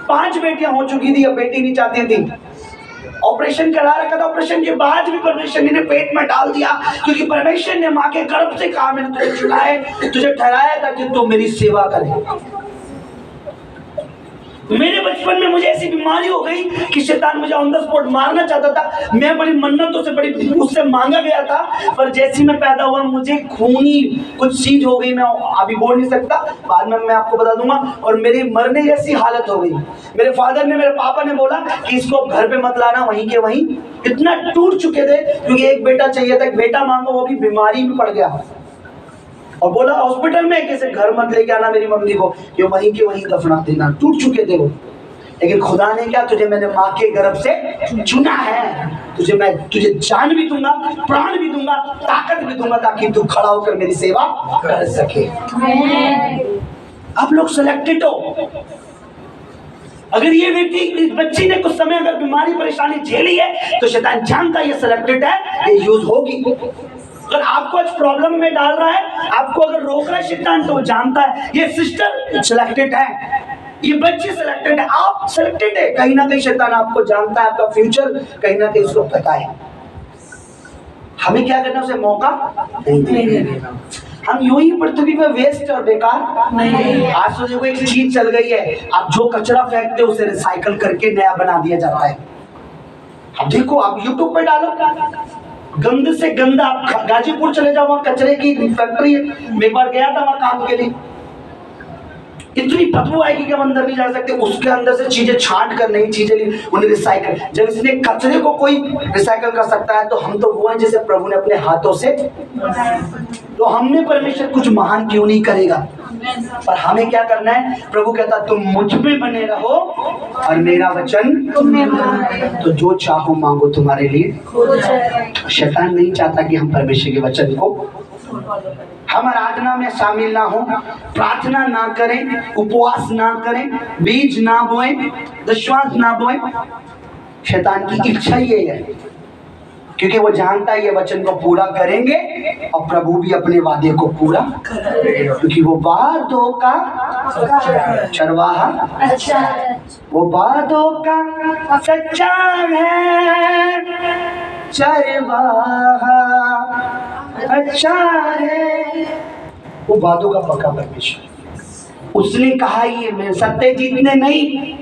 5 बेटियां हो चुकी थी, अब बेटी नहीं चाहती थी। ऑपरेशन करा रखा था, ऑपरेशन के बाद भी परमेश्वर ने पेट में डाल दिया, क्योंकि परमेश्वर ने मां के गर्भ से कहा मैंने तुझे चुना है, तुझे ठहराया था कि तू मेरी सेवा करे। मेरे बचपन में मुझे ऐसी बीमारी हो गई कि शैतान मुझे ऑन द स्पॉट मारना चाहता था। मैं बड़ी मन्नतों से, बड़ी उससे मांगा गया था, पर जैसे मैं पैदा हुआ मुझे खूनी कुछ चीज हो गई, मैं अभी बोल नहीं सकता, बाद में मैं आपको बता दूंगा, और मेरी मरने जैसी हालत हो गई। मेरे फादर ने, मेरे पापा ने बोला कि इसको घर पे मत लाना, वहीं के वहीं। इतना टूट चुके थे, क्योंकि एक बेटा चाहिए था, एक बेटा मांगो, वो भी बीमारी में पड़ गया, और बोला हॉस्पिटल में कैसे घर मत लेके आना मेरी मम्मी को, ये वहीं के वहीं दफना देना। टूट चुके थे वो, लेकिन खुदा ने क्या, तुझे मैंने माँ के गर्भ से चुना है, तुझे जान भी दूंगा, प्राण भी दूंगा, ताकत भी दूंगा, ताकि तू खड़ा होकर मेरी सेवा कर सके। आप लोग सिलेक्टेड हो। अगर ये व्यक्ति, इस बच्ची ने कुछ समय अगर बीमारी परेशानी झेली है, तो शैतान जानता है ये सिलेक्टेड है, ये यूज होगी। अगर आपको आज प्रॉब्लम में डाल रहा है, आपको अगर रोक रहा है शैतान, तो वो जानता है ये सिस्टर सिलेक्टेड है, ये बच्ची सिलेक्टेड है, आप सिलेक्टेड है। कहीं ना कहीं शैतान आपको जानता है, आपका फ्यूचर कहीं ना कहीं उसको पता है। हमें क्या करना, उसे मौका नहीं देना। हम यूं ही पृथ्वी पे वेस्ट और बेकार नहीं। आज तो देखो एक चीज चल गई है, आप जो कचरा फेंकते हो उसे रिसाइकल करके नया बना दिया जाता है। अब देखो, आप यूट्यूब पे डालो, गंद से गंदा, गाजीपुर चले जाओ, वहां कचरे की फैक्ट्री है, मैं एक बार गया था वहां काम के लिए, इतनी बदबू आएगी कि हम अंदर नहीं जा सकते। उसके अंदर से चीजें छांट कर नई चीजें ली, उन्हें रिसाइकल। जब इसने कचरे को कोई रिसाइकल कर सकता है, तो हम तो वो हैं जैसे प्रभु ने अपने हाथों से, तो हमने परमेश्वर कुछ महान क्यों नहीं करेगा। पर हमें क्या करना है? प्रभु कहता तुम मुझ में बने रहो और मेरा वचन तो जो चाहो मांगो तुम्हारे लिए। शैतान नहीं चाहता कि हम परमेश्वर के वचन को, हम आराधना में शामिल ना हो, प्रार्थना ना करें, उपवास ना करें, बीज ना बोए, विश्वास ना बोए। शैतान की इच्छा ये है, क्योंकि वो जानता है ये वचन को पूरा करेंगे और प्रभु भी अपने वादे को पूरा करेंगे, क्योंकि वो वादों का चरवाहा, वो वादों का सच्चा है, चरवाहा अच्छा है। वो वादों का पक्का परमेश्वर। उसने कहा ये मैं सत्यजीत ने नहीं,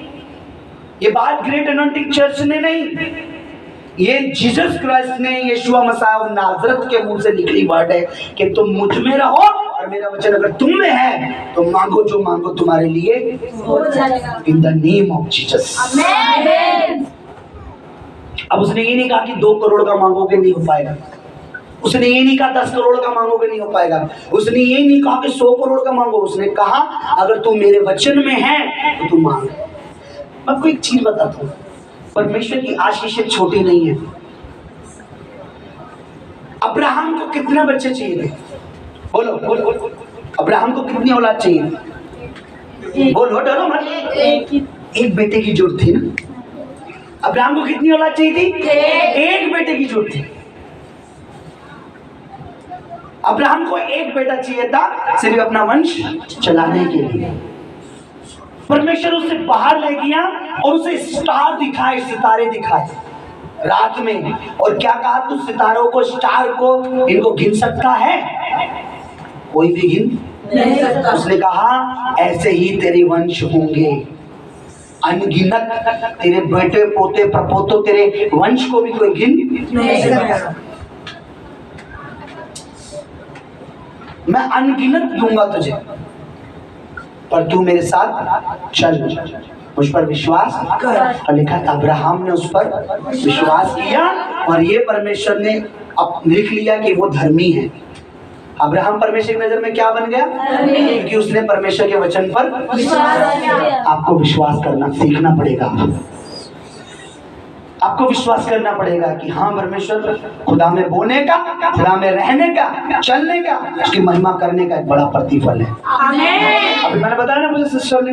ये बात ग्रेट अनॉइंटिंग चर्च ने नहीं, ये जीसस क्राइस्ट ने, यीशु मसीह नाजरत के मुंह से निकली वर्ड है कि तुम मुझ में रहो और मेरा वचन अगर तुम में है तो मांगो जो मांगो तुम्हारे लिए in the name of Jesus. आमीन। अब उसने ये नहीं कहा कि 2 करोड़ का मांगोगे नहीं हो पाएगा, उसने ये नहीं कहा 10 करोड़ का मांगोगे नहीं हो पाएगा, उसने ये नहीं कहा कि 100 करोड़ का मांगो, उसने कहा अगर तुम मेरे वचन में है तो तुम मांगो। मैं आपको एक चीज बताता हूँ, परमेश्वर की आशीषें छोटी नहीं है। अब्राहम को कितने बच्चे चाहिए थे? बोलो बोलो, अब्राहम को कितनी औलाद चाहिए? बोलो, डरो मत। एक बेटे की जरूरत थी ना। अब्राहम को कितनी औलाद चाहिए थी? एक बेटे की जरूरत थी। अब्राहम को एक बेटा चाहिए था सिर्फ अपना वंश चलाने के लिए। परमेश्वर उसे बाहर ले गया और उसे स्टार दिखाए, सितारे दिखाए रात में, और क्या कहा? तू सितारों को, स्टार को, इनको गिन सकता है? कोई भी गिन नहीं सकता। उसने कहा ऐसे ही तेरे वंश होंगे, अनगिनत तेरे बेटे पोते प्रपोतो, तेरे वंश को भी कोई गिन नहीं सकता। मैं अनगिनत दूंगा तुझे, पर तू मेरे साथ चल, मुझ पर विश्वास कर। और लिखा अब्राहम ने उस पर विश्वास किया और ये परमेश्वर ने अब लिख लिया कि वो धर्मी है। अब्राहम परमेश्वर की नजर में क्या बन गया? क्योंकि उसने परमेश्वर के वचन पर विश्वास किया। आपको विश्वास करना सीखना पड़ेगा, आपको विश्वास करना पड़ेगा कि हाँ परमेश्वर खुदा में बोने का, खुदा में रहने का, चलने का, उसकी महिमा करने का एक बड़ा प्रतिफल है। आमीन। अभी मैंने बताया ना मुझे सिस्टर ने,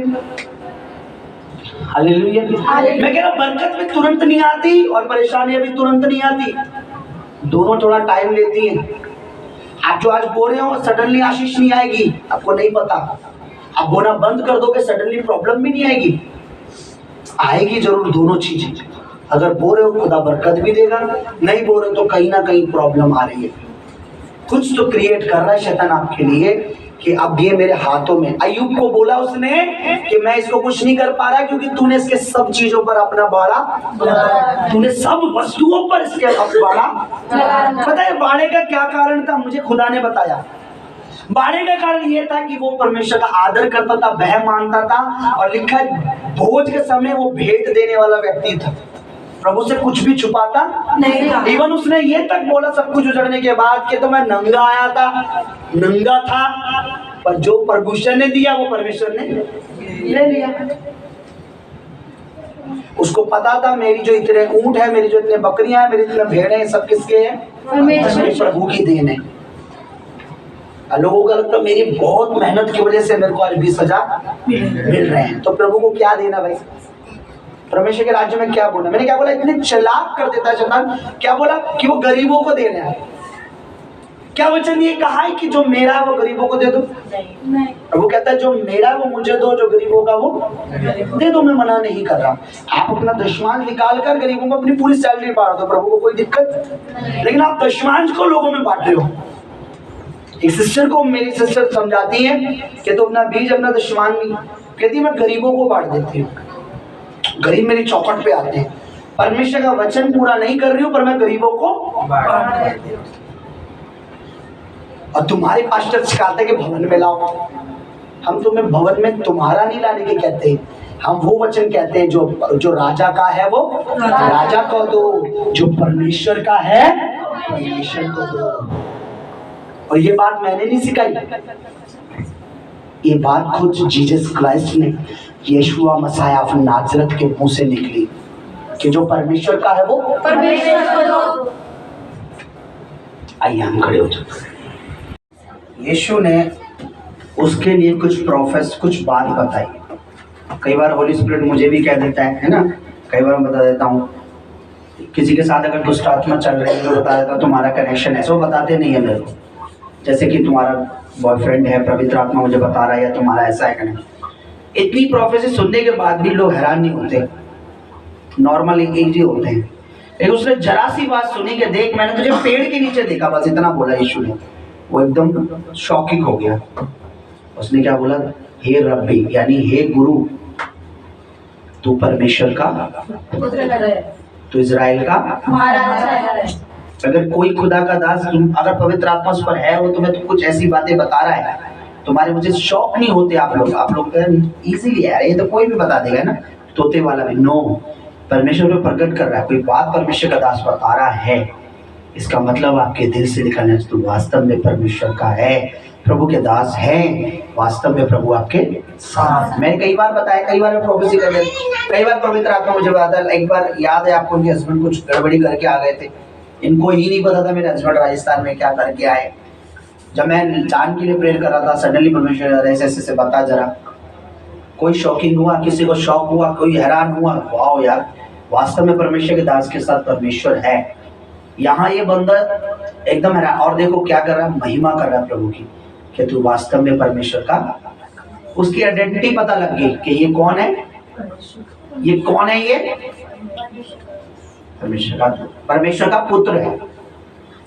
हालेलुया। मैं कह रहा बरकत भी तुरंत नहीं आती और परेशानियां भी तुरंत नहीं आती, दोनों थोड़ा टाइम लेती हैं। आप जो आज बो रहे हो सडनली आशीष नहीं आएगी, आपको नहीं पता। आप बोना बंद कर दोगे सडनली प्रॉब्लम भी नहीं आएगी, आएगी जरूर दोनों चीजें। अगर बो रहे हो खुदा बरकत भी देगा, नहीं बो रहे तो कहीं ना कहीं प्रॉब्लम आ रही है, कुछ तो क्रिएट कर रहा है शैतान आपके लिए कि अब ये मेरे हाथों में। अय्यूब को बोला उसने कि मैं इसको कुछ नहीं कर पा रहा क्योंकि तूने इसके सब चीजों पर अपना बाड़ा, तूने सब वस्तुओं पर इसके बाड़ा। पता है बाड़े का क्या कारण था? मुझे खुदा ने बताया। बाड़े का कारण ये था कि वो परमेश्वर का आदर करता था, वह मानता था, और लिखा भोज के समय वो भेंट देने वाला व्यक्ति था, प्रभु से कुछ भी छुपाता नहीं था। इवन उसने ये तक बोला सब कुछ उजड़ने के बाद कि तो मैं नंगा आया था, नंगा था, पर जो परमेश्वर ने दिया वो परमेश्वर ने ले लिया। उसको पता था मेरी जो इतने ऊंट है, मेरी जो इतने बकरियां हैं, मेरी इतने भेड़े हैं, सब किसके हैं? प्रभु की देन है। लोगों का लगता है मेरी बहुत मेहनत की वजह से मेरे को आज 20,000 मिल रहे हैं, तो प्रभु को क्या देना भाई? परमेश्वर के राज्य में क्या बोला? मैंने क्या बोला? इतने चालाक कर देता है शैतान। क्या बोला? कि वो गरीबों को देना है। क्या वचन ये कहा है कि जो मेरा है वो गरीबों को दे दो? नहीं। प्रभु कहता है जो मेरा है वो मुझे दो, जो गरीबों का वो दे दो। मैं मना नहीं कर रहा, आप अपना दशमांश निकाल कर गरीबों को अपनी पूरी सैलरी बांट दो, प्रभु को कोई दिक्कत, लेकिन आप दशमांश को लोगों में बांट रहे हो। एक सिस्टर को मेरी सिस्टर समझाती है कि तो अपना बीज, अपना दशमांश, कहती है मैं गरीबों को बांट देती हूँ, गरीब मेरी चौखट पे आते हैं, परमेश्वर का वचन पूरा नहीं कर रही हूँ पर मैं गरीबों को बांट देती हूँ। और तुम्हारे पास्टर सिखाते कि भवन में लाओ, हम तुम्हें भवन में तुम्हारा नहीं लाने के कहते, हम वो वचन कहते हैं जो राजा का है वो राजा को दो, जो परमेश्वर का है परमेश्वर को दो। और ये बात मैंने नहीं सिखाई, ये बात खुद जीसस क्राइस्ट ने, यीशुआ मसीह ऑफ नाजरत के मुंह से निकली कि जो परमेश्वर का है वो परमेश्वर को दो। आइए हम खड़े हो जाते। यीशु ने उसके लिए कुछ बात बताई। कई बार होली स्पिरिट मुझे भी कह देता है ना, कई बार मैं बता देता हूँ। किसी के साथ अगर दुष्ट आत्मा चल रही है तो बता देता हूँ तुम्हारा कनेक्शन है, वो बताते नहीं है मेरे को। जैसे कि तुम्हारा बॉयफ्रेंड है, पवित्र आत्मा मुझे बता रहा है, या तुम्हारा ऐसा है कनेक्शन। इतनी प्रोफेसी सुनने के बाद भी लोग हैरान नहीं होते, नॉर्मल एक ही होते हैं। लेकिन उसने जरा सी बात सुनी कि देख मैंने तुझे पेड़ के नीचे देखा, बस इतना बोला यीशु ने। वो एकदम शॉकिंग हो गया। उसने क्या बोला? हे रब्बी, यानी हे गुरु, तू परमेश्वर का पुत्र है, तो इजराइल का महाराज है। अगर कोई खुदा का दास, तुम अगर पवित्र आत्मा उस पर है, वो तुम्हें तो कुछ ऐसी बातें बता रहा है, तुम्हारे मुझे शौक नहीं होते आप लोग इजीली यार ये तो कोई भी बता देगा ना, तोते वाला भी। नो, परमेश्वर को प्रकट कर रहा है, कोई बात परमेश्वर का दास बता रहा है, इसका मतलब आपके दिल से निकलना है तो वास्तव में परमेश्वर का है, प्रभु के दास हैं, वास्तव में प्रभु आपके साथ। मैंने कई बार बताया, कई बार प्रोफेसी कर रहे, कई बार पवित्र आत्मा मुझे बताता है। एक बार याद है आपको, उनके हस्बैंड कुछ गड़बड़ी करके आ गए थे, इनको ही नहीं पता था मेरे हस्बैंड राजस्थान में क्या करके आए। जब मैं जान के लिए प्रेयर कर रहा था, सडनली परमेश्वर ऐसे बता जरा। कोई शॉकिंग हुआ, किसी को शॉक हुआ, कोई हैरान हुआ, वाओ यार, वास्तव में परमेश्वर के दास के साथ परमेश्वर है। यहाँ ये बंदा एकदम हैरान, और देखो क्या कर रहा है, महिमा कर रहा है प्रभु की, कि तू वास्तव में परमेश्वर का। उसकी आइडेंटिटी पता लग गई कि ये कौन है, ये कौन है, ये परमेश्वर का पुत्र है।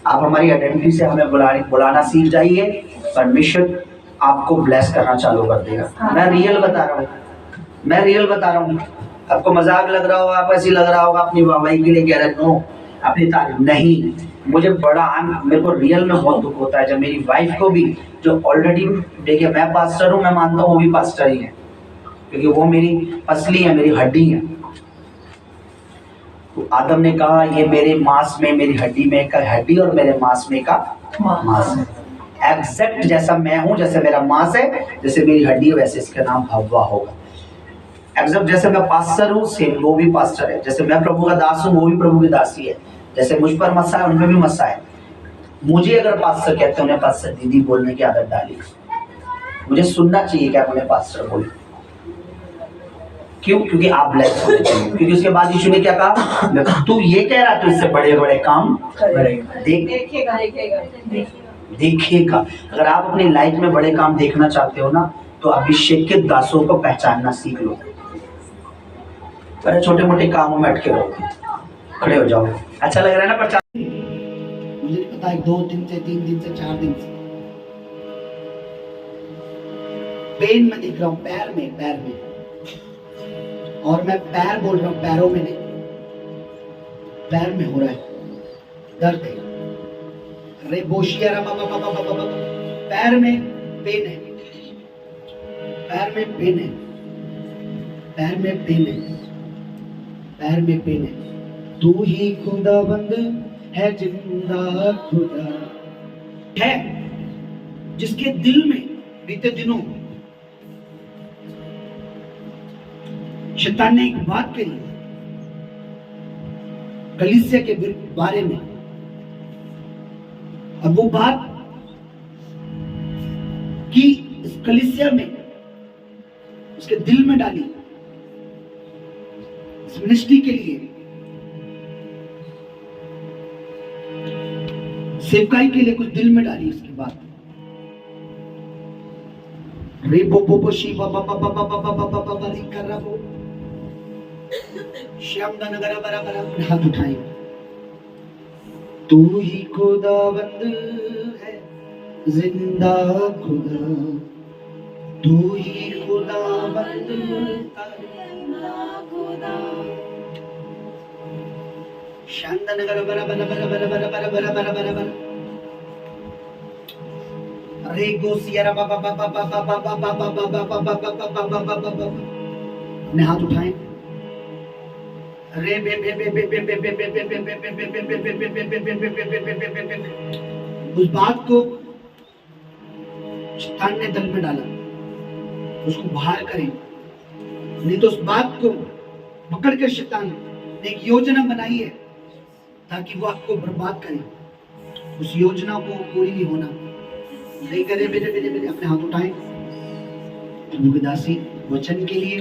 आप हमारी आइडेंटिटी से हमें बुलाना सीख जाइए, परमेश्वर आपको ब्लेस करना चालू कर देगा। मैं रियल बता रहा हूँ, आपको मजाक लग रहा होगा, आप ऐसी लग रहा होगा अपनी वाहवाही के लिए कह रहे, नो अपनी तारीफ नहीं। मुझे मेरे को रियल में बहुत दुख होता है जब मेरी वाइफ को भी, जो ऑलरेडी, देखिए मैं पास्टर हूँ, मैं मानता हूँ वो भी पास्टर ही है, क्योंकि वो मेरी असली है, मेरी हड्डी है। तो आदम ने कहा ये मेरे मांस में, मेरी हड्डी में का हड्डी और मेरे मांस में का मांस है। एग्जैक्ट जैसा मैं हूँ, जैसे मेरा मांस है, जैसे मेरी हड्डी है, वैसे इसका नाम हव्वा होगा। एग्जैक्ट जैसे मैं पास्टर हूँ, सेम वो भी पास्टर है। जैसे मैं प्रभु का दास हूँ, वो भी प्रभु की दासी है। जैसे मुझ पर मस्सा है, उनमें भी मस्सा है। मुझे अगर पास्टर कहते हैं, उन्हें पास्टर दीदी बोलने की आदत डाली। मुझे सुनना चाहिए क्या उन्हें पास्टर बोले, क्यों? क्योंकि आप ब्लेस होने चाहिए। क्योंकि उसके बाद यीशु ने क्या कहा, तू ये कह रहा, तू इससे बड़े बड़े काम देखेगा। अगर आप अपनी लाइफ में बड़े काम देखना चाहते हो ना, तो अभिषेक के दासों को पहचानना सीख लो। अरे छोटे मोटे कामों में अटके रहोगे, खड़े हो जाओ। अच्छा लग रहा है ना प्रचार? मुझे नहीं पता, 2 दिन से 3 दिन से 4 दिन से पेन में दिख रहा हूँ, पैर में, और मैं पैर बोल रहा हूँ, पैरों में नहीं, पैर में हो रहा है दर्द है। अरे बोशिया, पैर में पेन है, पैर में पेन है, पैर में पेन है, पैर में पेन है। तू ही खुदाबंद है, जिंदा खुदा है, जिसके दिल में बीते दिनों शैतान ने एक बात कही कलीसिया के बारे में, और वो बात कि इस कलीसिया में उसके दिल में डाली, इस मिनिस्ट्री के लिए, सेवकाई के लिए कुछ दिल में डाली उसकी बात। रे बो बो शी बा बा बा बा बा बा बा बा बा कर रहा हो, श्याम दा नगरा बराबर अपने हाथ उठाए। तू ही खुदाबंद है, जिंदा खुदा, तू ही खुदाबंद खुदा। शांत नगर बराबर बराबर बराबर बराबर बराबर। अरे गोसिया बाबा बाबा बाबा बाबा बाबा बाबा बाबा बाबा, ने हाथ उठाए। अरे बे बे बे बे बे बे बे बे बे बे उस बात को शैतान ने दिल में डाला, उसको बाहर करें, नहीं तो उस बात को पकड़ कर शैतान ने एक योजना बनाई है ताकि वो आपको बर्बाद करे। उस योजना को पूरी नहीं होना नहीं करे। मेरे अपने हाथ उठाएं, दासी वचन के लिए।